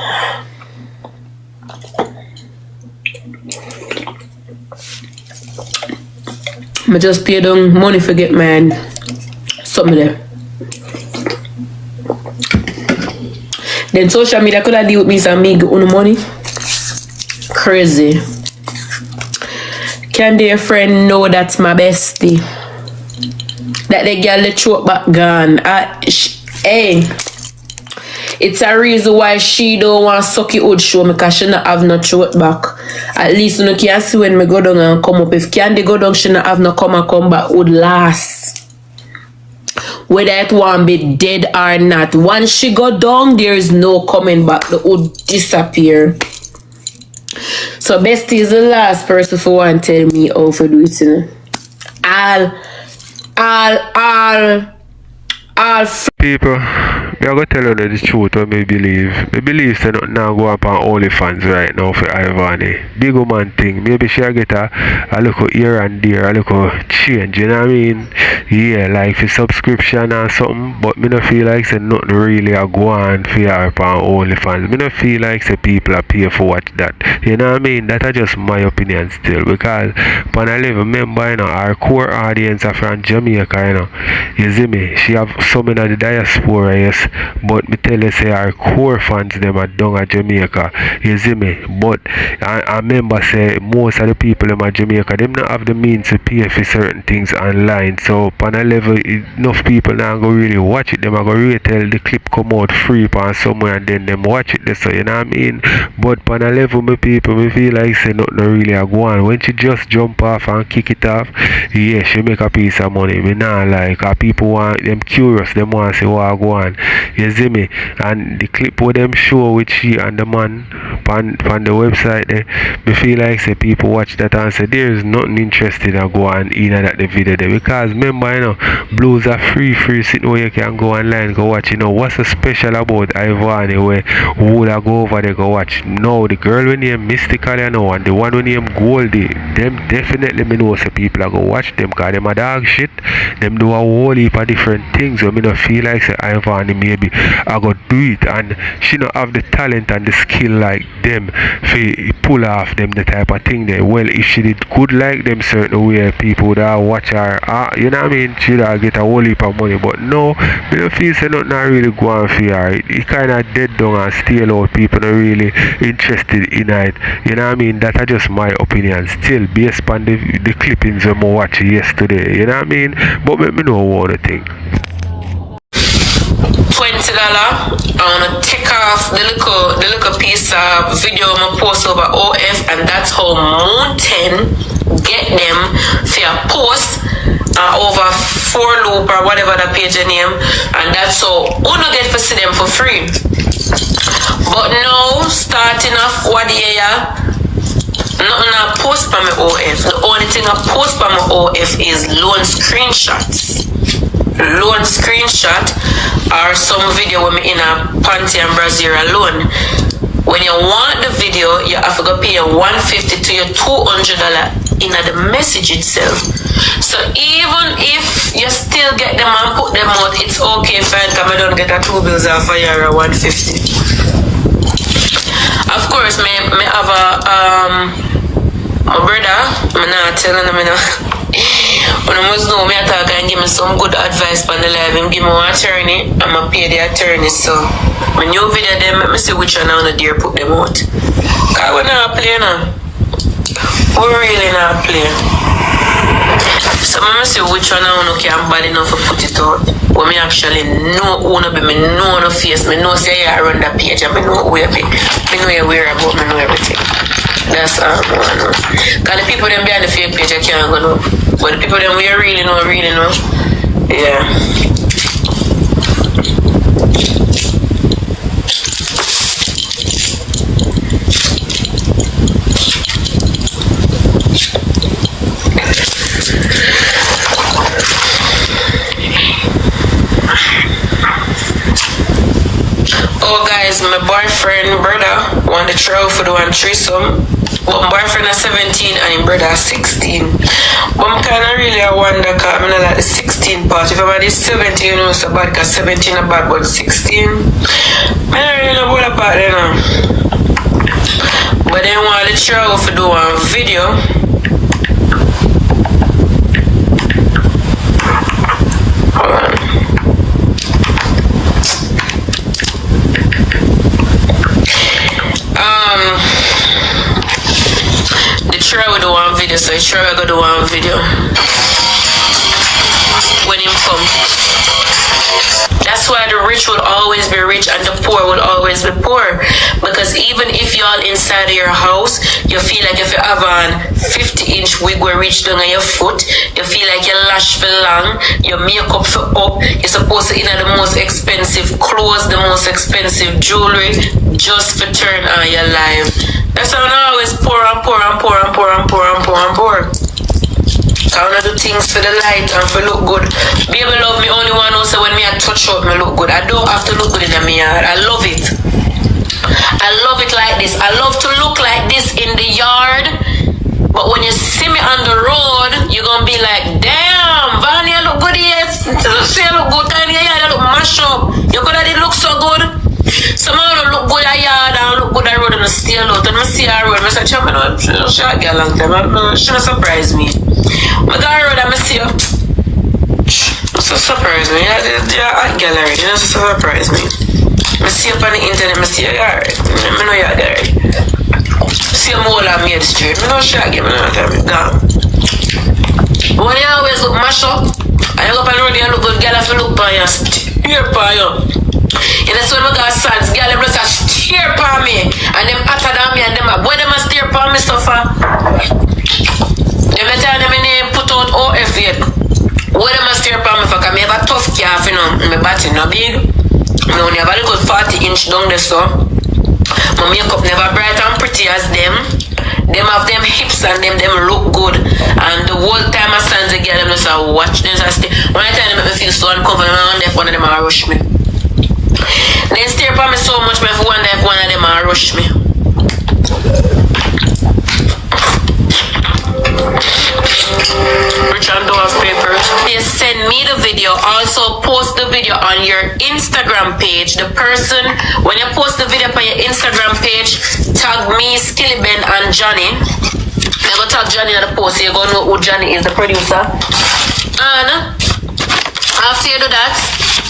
I just pay down money for get man something there. Then social media could have deal with me some me get on money. Crazy. Can their friend know that's my bestie? That the girl the throat back gone. Hey, it's a reason why she don't want sucky old show me because she not have no throat back. At least you can see when me go down and come up. If Candy go down, she not have no come back would last. Whether it want be dead or not. Once she go down, there is no coming back. The would disappear. So bestie is the last person who want to tell me how to do it. You know? All people, me I go tell you the truth what me believe. Me believe say nothing now go up on OnlyFans right now for Rvn. Big woman thing. Maybe she get a little here and there, a little change, you know what I mean? Yeah, like for subscription or something, but me not feel like say nothing really a go on for her on OnlyFans. Me not feel like say people are pay for watch that. You know what I mean? That is just my opinion still, because when I live, remember, you know, our core audience are from Jamaica, you know. You see me? She have some in the diaspora, yes, but me tell you say our core fans them are down at Jamaica. You see me? But I remember say most of the people in Jamaica, them not have the means to pay for certain things online. So on a level, enough people now go really watch it. Them are go really tell the clip come out free on somewhere and then them watch it. So you know what I mean? But on a level, me people, me feel like say nothing really a go on. When she just jump off and kick it off, yeah, she make a piece of money. Me not like people want them curious, them want to say what go on. You see me? And the clip where them show with she and the man on the website there, me feel like say people watch that and say there is nothing interesting to go on in that the video there, because remember, you know, blues are free sitting where you can go online go watch. You know what's so special about Rvn where would I go over there go watch? No, the girl when name Mystical, you know, and the one when name Goldie, them definitely me know say people are go watch them because them a dog shit. Them do a whole heap of different things so me not feel like say Rvn maybe I go do it, and she not have the talent and the skill like them for pull off them the type of thing there. Well, if she did good like them certain way, people would watch her, you know what I mean, she'd get a whole heap of money. But no, me don't feel say nothing really go on for her. It kind of dead down and still out. People not really interested in it, you know what I mean? That is just my opinion still based on the clippings I watched yesterday, you know what I mean? But let me know what I think. $20. I wanna take off the little piece of video I post over OF, and that's how Mountain get them for a post over 4 loop or whatever the page name, and that's how Uno get to see them for free. But now starting off what year, nothing I post by my OF. The only thing I post by my OF is loan screenshots. Loan screenshot or some video with me in a panty and brassiere alone. When you want the video, you have to go pay $150 to your $200 in the message itself. So even if you still get them and put them out, it's okay, fine, because I don't get a 2 bills off a year or $150. Of course, course, me have my brother, I'm not telling him, when I must know me attack and give me some good advice on the live. Him give me one attorney, I'ma pay the attorney. So my new video them, let me see which one I wanna dare put them out. Cause we're not playing now. We're really not playing. So let me see which one I wanna can bad enough to put it out. When me actually know who be, me know no face, me know say I run that page and me know who you be. Me know you wear about, me know everything. That's one. Cause the people them behind the fake page I can't go know. But the people them we really know. Yeah. Oh guys, my boyfriend brother want the throw for the one threesome. But my boyfriend is 17 and my brother is 16. But I'm kind of really wonder because I'm not like the 16 part. If I'm at 17, you know, it's so bad because 17 is bad, but 16, I don't really know what about it now. But they want the throw for the one video. Hold on. The try we do one video, so try we go do one video when him come. That's why the rich will always be rich and the poor will always be poor. Because even if you're inside of your house, you feel like if you have a 50-inch wig will reach down on your foot, you feel like your lash for long, your makeup for up, you're supposed to the most expensive clothes, the most expensive jewelry, just for turn on your life. That's why I always poor. I wanna do things for the light and for look good. Baby love me only one also when me I touch out me look good. I don't have to look good in my yard. I love it. I love it like this. I love to look like this in the yard. But when you see me on the road, you're gonna be like, damn, Vanya look good here. Say I look good in the yard, I look mash up. You could have look so good. Some of them look good at yard and look good at road and stay out. And I see her road, I say, I'm not sure I get a long time. She don't surprise me. I got a road and I see her. So surprise me. Yeah, I get already. You know, so surprise me. I see up on the internet, I see her, alright. I know you're alright. See them all on Main Street. I know she again, I know what I'm gone. But when you always look mash up, and you go up on the road, you look good, girl have to look for you, steer for you. And that's when I got sons, girl, them just steer for me. And them hotter than me, and them, boy, them a steer for me so far. Every time them name put out OF yet. Boy, them a steer for me for, because I have a tough calf, you know, my body no big. I only have a little 40-inch down there, so. My makeup never bright and pretty as them. Them have them hips and them look good. And the whole time I stand together, them just watch them and stay. When I tell them make me feel so uncomfortable, I wonder if one of them will rush me. They stare upon me so much, I wonder if one of them will rush me. Rich and Dwarf papers. They send me the video. Also post the video on your Instagram page. The person, when you post the video on your Instagram page, tag me, Skilly Ben and Johnny. I'm gonna tag Johnny on the post, so you're gonna know who Johnny is, the producer. And after you do that,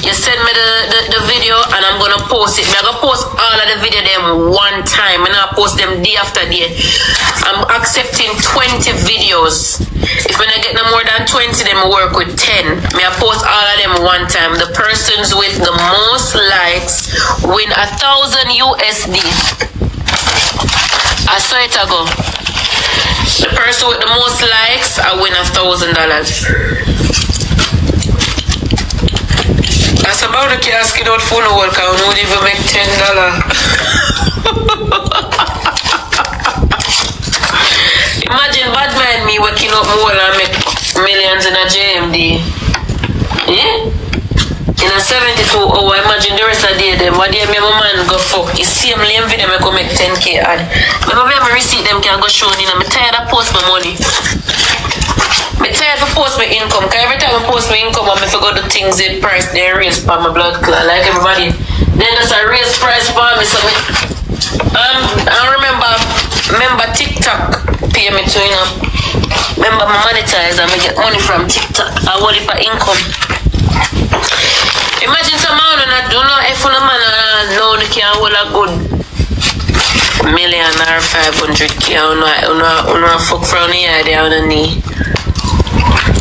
you send me the video and I'm gonna post it. I'm gonna post all of the video them one time and I'll post them day after day. I'm accepting 20 videos. If when I get no more than 20, then I work with 10. I post all of them one time. The persons with the most likes win 1,000 USD. I saw it ago. The person with the most likes, I win $1,000. That's about the casket out phone work. I would even make $10. Imagine Batman me waking up more and make millions in a JMD. Yeah? In a 72 hour, imagine the rest of the day them. What day me my man go fuck? You see him lame video, I go make 10k ad. But maybe my receipt them can go show in. I'm tired of post my money. I'm tired of post my income. Cause every time I post my income, I forgot the things it price they raise for my blood clot. Like everybody. Then there's a raise price for me. So I remember TikTok pay me too, you know. Remember, I monetize and I get money from TikTok. I want it for income. Imagine someone and I don't know if a man know they can hold a good million or 500K. I fuck from the idea on the knee.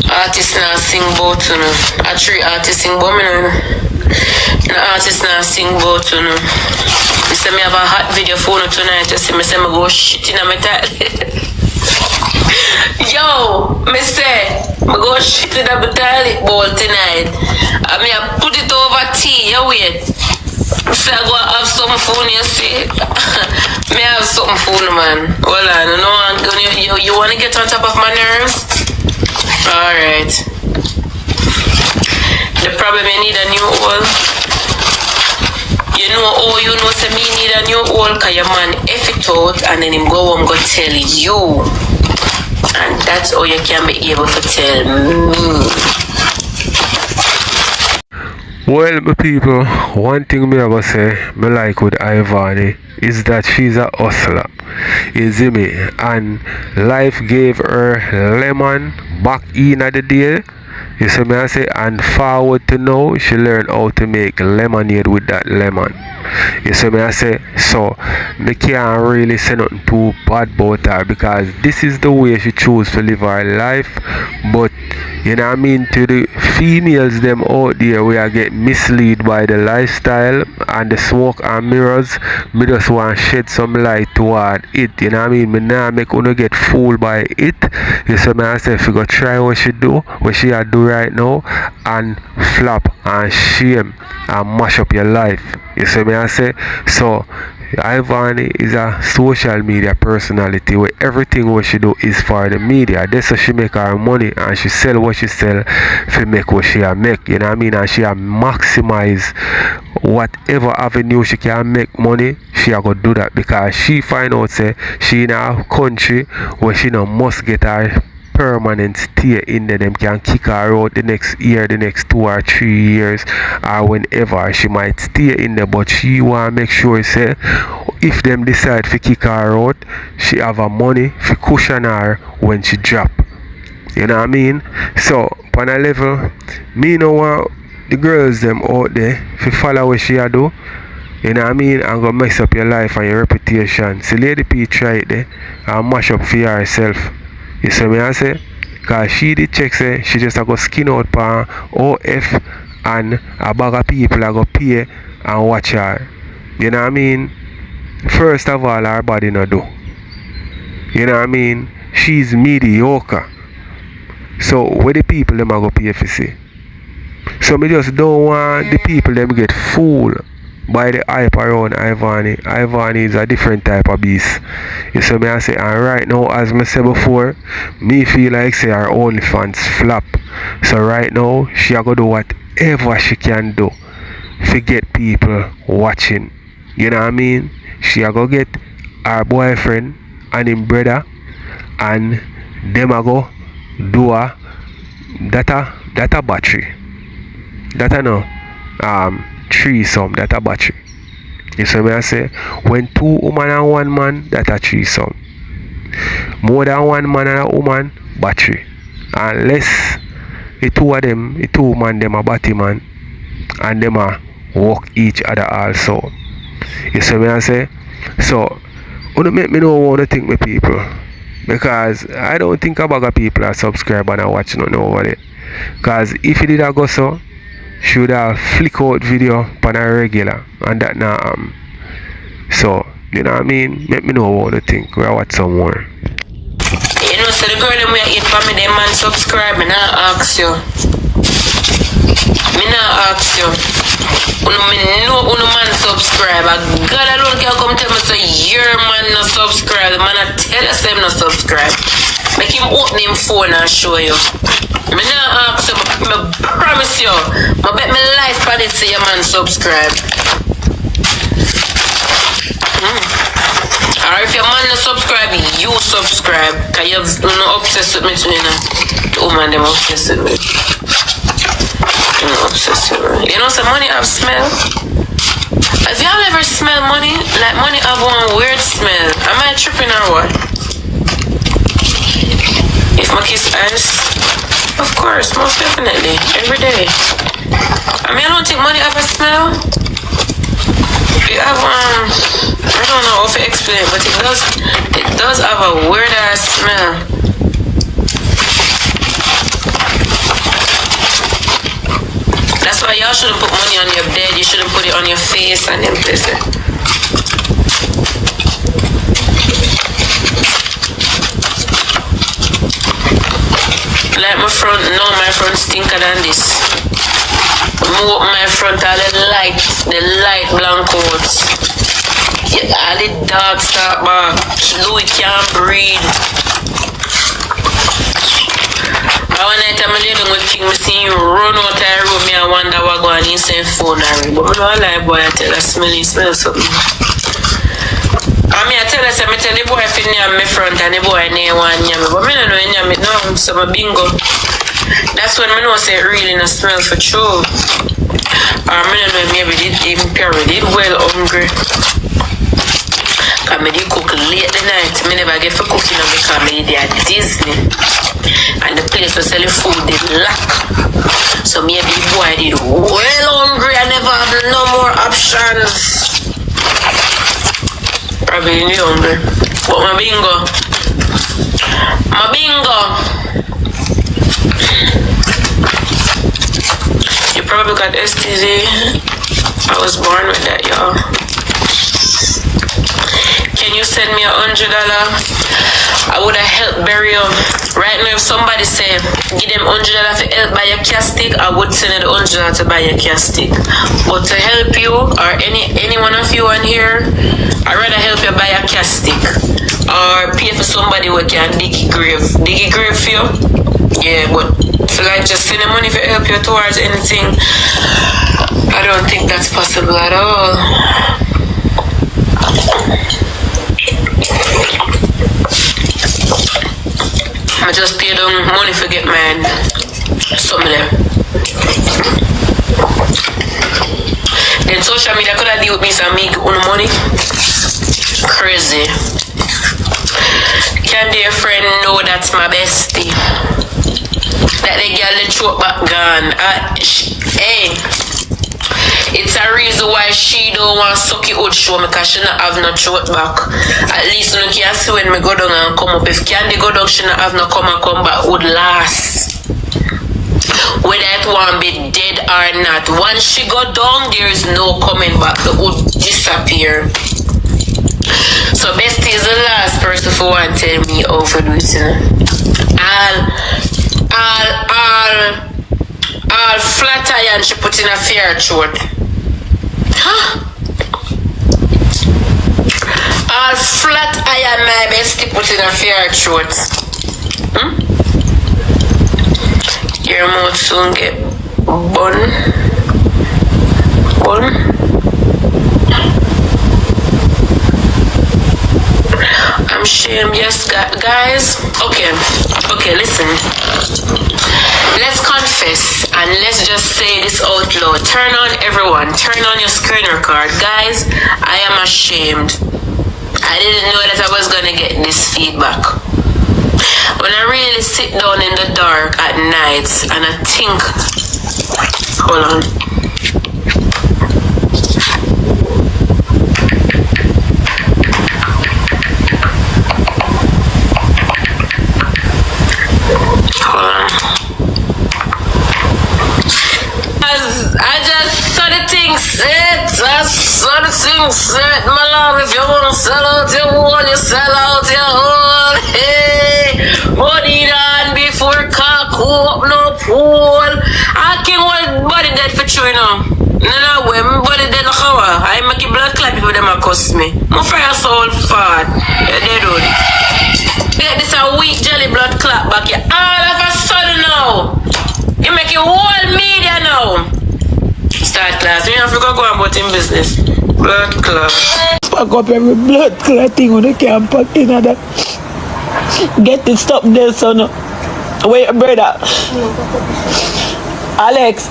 Artists now sing both, you know. I three artists sing both, you know. The artists now sing both, you know. You say me have a hot video for you tonight. You see me say me go shit in my toilet. Yo, me say me go shit in my toilet bowl tonight. I mean I put it over tea. You wait. So I go have some food, you see. Me have something food, man. Hold on, you want to get on top of my nerves? Alright. The problem, you need a new oil. You know, say me need a new oil because your man F it out and then him go home go tell you. And that's all you can be able to tell me. Well, my people, one thing me ever say, me like with Ivani, is that she's a hustler. You see me? And life gave her lemon back in the day. You see me I say, and forward to now, she learned how to make lemonade with that lemon. You see me I say, so me can't really say nothing too bad about her because this is the way she chose to live her life. But you know what I mean, to the females them out there we are get misled by the lifestyle and the smoke and mirrors. Me just want to shed some light toward it. You know what I mean? Me nah make you get fooled by it. You see me I say, if you go try what she do, what she a do right now, and flop and shame and mash up your life. You see me I say? So Ivani is a social media personality where everything what she do is for the media. That's how she make her money and she sell what she sell to make what she make. You know what I mean? And she maximize whatever avenue she can make money, she a go do that because she find out say she in a country where she no must get her permanent stay in there. Them can kick her out the next year, the next 2 or 3 years, or whenever she might stay in there. But she want to make sure say if them decide to kick her out, she have a money to cushion her when she drop. You know what I mean? So on a level, me no want the girls them out there to follow what she a do. You know what I mean? And go mess up your life and your reputation. See Lady P try it there and mash up for herself. You see me I say? Because she did check say she just a go skin out for OF and a bag of people a go pay and watch her. You know what I mean? First of all, her body no do. You know what I mean? She's mediocre. So where the people them a go pay for see? So me just don't want the people them get fooled by the hype around Ivani. Ivani is a different type of beast. You see me I say, and right now, as I said before, me feel like say her OnlyFans flop. So right now, she a go do whatever she can do to get people watching. You know what I mean? She a go get her boyfriend and him brother and them a go do a data battery. That I know threesome, that a battery. You see me I say, when 2 women and 1 man, that a threesome. More than 1 man and a woman, battery. Unless the 2 of them, the 2 man them a batty man, and them a work each other also. You see me I say? So you make me know what to think me people. Because I don't think a bag of people are subscribe and watch nothing over there. Because if it did a go so, should have flick out video on a regular and that now so you know what I mean, make me know what to think. We'll watch some more. You know, so the girl them we eat for me, them man subscribe, me not ask you. Me not ask you. Me know uno man subscribe. God alone can come tell me say your man no subscribe. The man I tell us him no subscribe. Make him open him phone and show you. Me not ask you, me promise you. I bet my life for it say your man subscribe. Or if your man no subscribe, you subscribe. Cause you're not obsessed with me too, you know. The woman them obsessed with me. You're not obsessed with me. You know some money have smell. Have y'all ever smelled money? Like money have one weird smell. Am I tripping or what? kiss ass? Of course, most definitely. Every day. I mean, I don't think money have a smell. It have I don't know how to explain, but it does have a weird ass smell. That's why y'all shouldn't put money on your bed. You shouldn't put it on your face and them places. Like my front, no, my front stinker than this. Move up my front, all the light blank coats. Yeah, all the dog start back. Louis can't breathe. One night I'm living with King, I see him run out of the room, I wonder what going on, he send phone at me. But I don't lie, boy, I tell her, smell something. I tell her, I tell the boy if he near my front and the boy near one near me. But I don't know near me, no, so my bingo. That's when I know say it really no smell for true. Or I don't know, maybe it even pure, it well hungry. Because I did cook late the night. I never get for cooking because I did at Disney. And the place was selling food, they lack. So maybe the boy did well hungry. I never have no more options. Probably really hungry. But my bingo. You probably got STD. I was born with that, y'all. Can you send me $100? I would have helped bury him. Right now, if somebody said, give them $100 to help buy a castic, I would send it $100 to buy a castic. But to help you, or any one of you on here, I'd rather help you buy a castic. Or pay for somebody who can dig a grave. Dig a grave for you? Yeah, but for like just sending money to help you towards anything, I don't think that's possible at all. I just paid them money for get mine. Some of them. Then social media could have deal with me so I make own money. Crazy. Can their friend know that's my bestie? That the girl the throat back gone. Hey. It's a reason why she don't want to suck it out show me because she not have no throat back. At least you can see when me go down and come up. If Candy go down, she not have no come back would last. Whether it won't be dead or not. Once she go down, there is no coming back. The would disappear. So bestie is the last person who want to tell me overdo it. All flat iron she put in a fair throat. Huh? All flat iron my bestie put in a fair throat. Your mouth soon get bun. I'm ashamed, yes, guys. Okay, listen. Let's confess and let's just say this out loud. Turn on everyone. Turn on your screen record. Guys, I am ashamed. I didn't know that I was going to get this feedback. When I really sit down in the dark at night and I think... Hold on. Set, my love, if you wanna sell out your wall, you sell out your whole. Hey, body done before cock up no pool. I can't want body dead for you now. No, way, my body dead like how I make a blood clot people them a cuss me. My fire soul fat. You dead dude. Get this a weak jelly blood clot back here. All of a sudden now. You make your whole media now. Start class. You have to go about in business. Blood clot. Pack up every blood clot thing on the camp pack in that. Get it stop there, son. Wait, brother. Alex.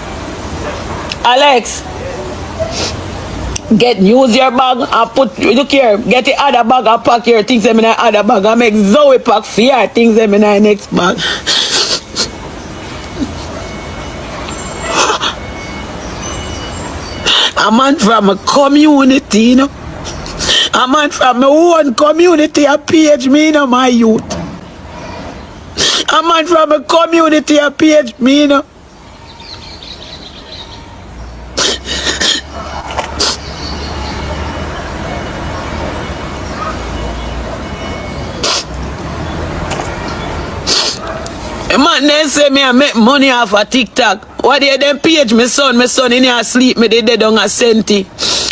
use your bag and put, look here, get the other bag and pack your things in the other bag and make Zoe pack for your things in the next bag. A man from a community, you know. A man from my own community a page me, you know, my youth. A man from a community a page me, you know. A man then say me I make money off of TikTok. What they them page my son in here asleep, me they dead on a senti.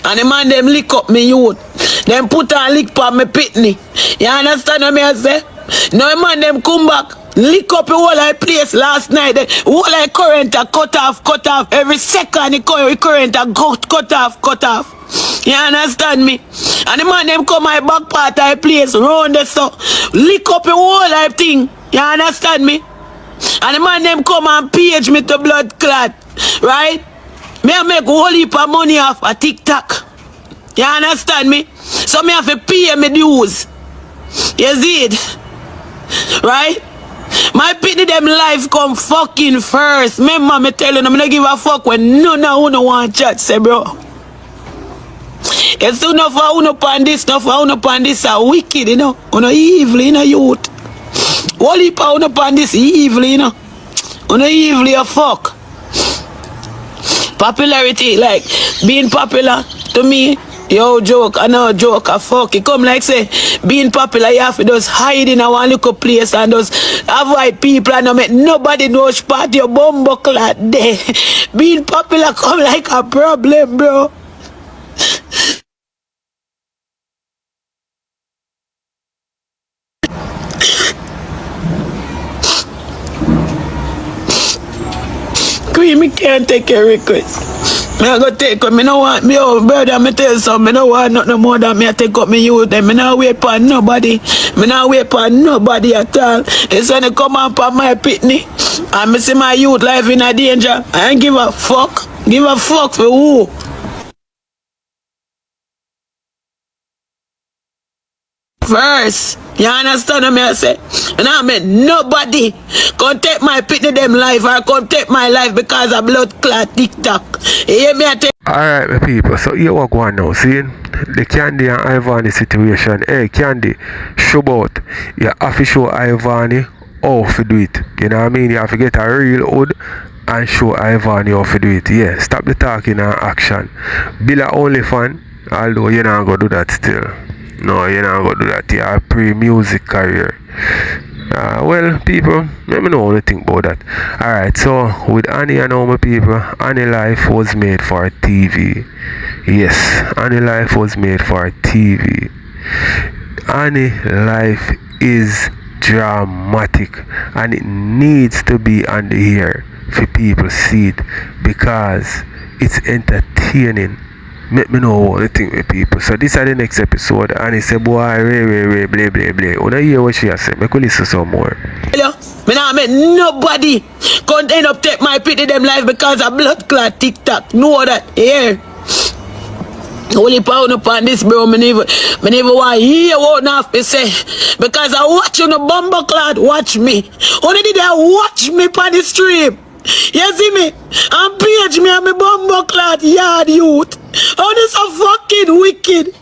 And the man them lick up me youth. Them put a lick for me pitney. You understand what me I say? Now the man them come back, lick up the whole I place last night. The whole I current a cut off. Every second the current a cut off. You understand me? And the man them come my back part I place round the so lick up the whole I thing. You understand me? And the man them come and page me to blood clot, right? Me I make whole heap of money off a TikTok. You understand me? So me have to pay me dues. You see it? Right? My pity them life come fucking first. Remember me tell you, I'm not give a fuck when none of you want chat, say bro. It's enough for uno pan this, enough for uno pan this are wicked, you know. Uno evil, you know, youth. Holy power uno pan this evil, you know. Uno evil, you fuck. Popularity, like being popular to me, yo joke, I know joke, I fuck. It come like say, being popular, you have to just hide in a one little place and just avoid people and not make nobody know which part your bumbo clat there. Being popular come like a problem, bro. Queen, me can't take your request. Me I go take up, me no want, me oh brother, me tell you something, me no want nothing more than me I take up me youth, and me not wait for nobody, at all. It's when they come up on my pitney, and me see my youth life in a danger, I ain't give a fuck for who? First, you understand what me I say? And I mean nobody can take my pitney them life or can take my life because of blood clot TikTok. You hear me I tell? Alright my people, so here we go now, see? The Candy and Ivani situation. Hey Candy, show about. You have to show Ivani how to do it. You know what I mean? You have to get a real hood and show Ivani how to do it. Yeah, stop the talking and action. Be the only fan, although you're not going to do that still. No, you're not going to do that. You have a pre-music career. Well, people, let me know what you think about that. Alright, so with Annie and all my people, Annie life was made for TV. Yes, Annie life was made for TV. Annie life is dramatic and it needs to be on the air for people to see it because it's entertaining. Let me know what you think with people. So this is the next episode and he said boy Ray blah blah blah. When I hear what she has said, make we listen some more. Hello? Me nah make nobody can't end up take my pity them life because of blood clot TikTok. Know that, yeah. Only pound upon this bro, me never want to hear what not to say. Because I watch you no bumble clot, watch me. Only did I watch me on the stream. You see me? And page me and me bumble clot Yaad youth. Oh, this so fucking wicked.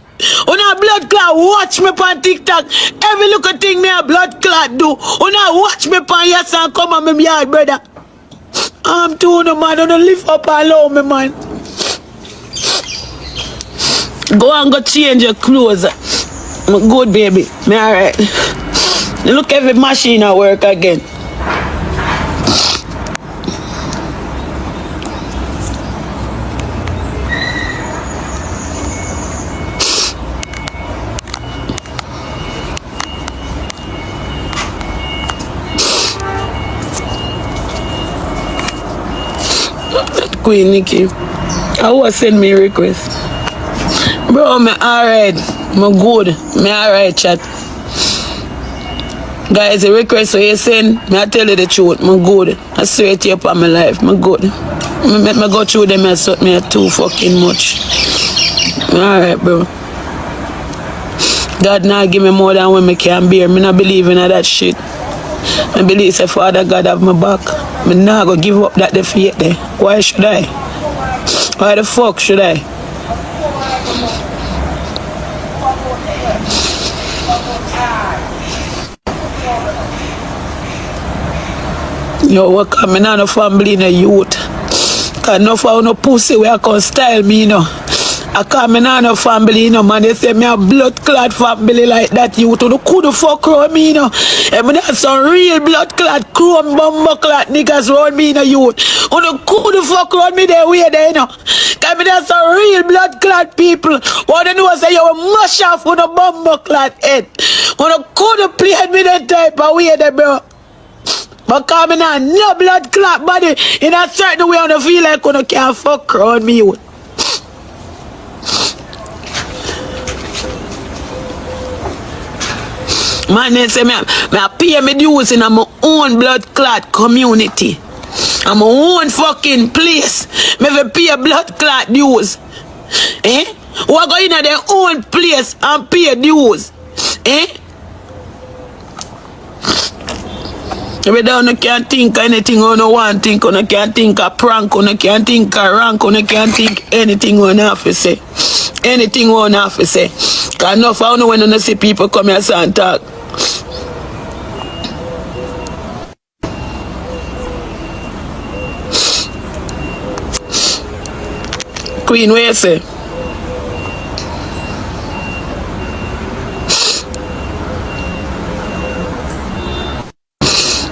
When a blood clot watch me on TikTok. Every little thing me a blood clot do. When I watch me on yes and come on me yard, brother. I'm too no man, don't lift up and allow me, man. Go and go change your clothes. I'm good, baby. Me alright. Look, every machine at work again. Queen Nikki, I was send me a request. Bro, me alright. Me good. Me alright, chat. Guys, the request so you send, me I tell you the truth. Me good. I swear to you upon my life. Me good. Me go through them and me too fucking much. Alright, bro. God now give me more than when me can bear. Me not believe in that shit. I believe say Father God have my back. Me not go give up that faith there. Why should I? Why the fuck should I? Yo, what coming on a family in a youth? Cause no for no pussy where I can style me, you know. I come in on a family, you know, man. They say me a blood clot family like that. You could fuck around me, you know. And me that's some real blood clot, chrome bumbo clot niggas around me, you know, you could fuck around me there way there, you know. Cause me that's some real blood clot people. What they know say you mush off with a bumbo clot head. You could play me that type of way there, bro. But coming on no blood clot body in a certain way, I don't feel like you can't fuck around me, you. Man, they say me pay me dues in my own blood clot community. I'm my own fucking place. Me pay blood clot dues. Eh? Who go in their own place and pay dues? Eh? Every day you can't think anything you don't want to think. You can't think a prank. You can't think a rank. You can't think anything you don't have to say. Anything you don't have to say. Because enough I know when you see people come here and talk. Queen, what you say?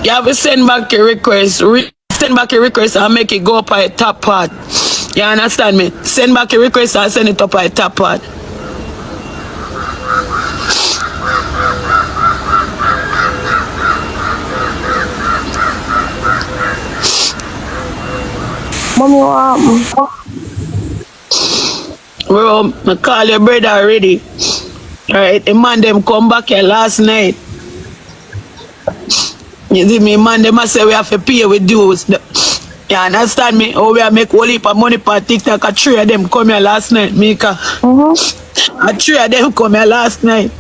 You have to send back your request. Send back your request and make it go up at the top part. You understand me? Send back your request and send it up at the top part. Mommy, what? Bro, I call your brother already. Alright, the man them come back here last night. You see me, man them say we have to pay with dues. You understand me? Oh, we have make whole heap of money for TikTok. A three of them come here last night, Mika. A three of them come here last night.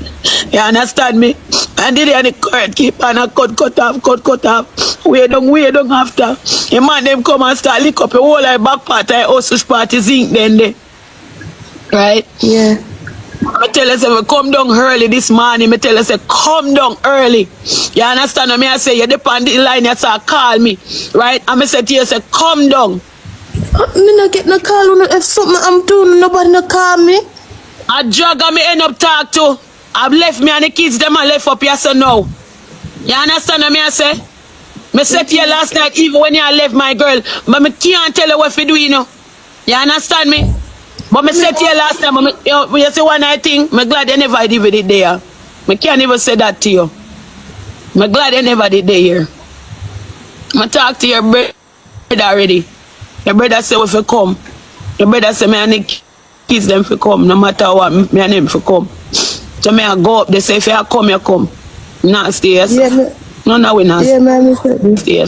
You understand me? And did any current keep on a cut off. Way down after. The man them come and start lick up a whole like back part of hustle party zinc then they. Right? Yeah. I tell you, say, come down early this morning. I tell you, say, come down early. You understand what I say? You depend the line, you say, call me. Right? And I say to you, say, come down. Me not get no call. If something I'm doing, nobody no call me. A drug me end up talk to. I've left me and the kids, them I left up here, so now. You understand what I say? I said to you last night, even when you left my girl, but I can't tell you what to do, you know. You understand me? But I said to you last time, you say one night thing, I'm glad they never did it there. I can't even say that to you. I'm glad they never did it here. I talk to your brother already. Your brother say if you come. Your brother say me and the kids them for come, no matter what, me and them for come. So me I go up, they say if you come, you come. Not stay here. Yeah, no, we not yeah, man, stay here.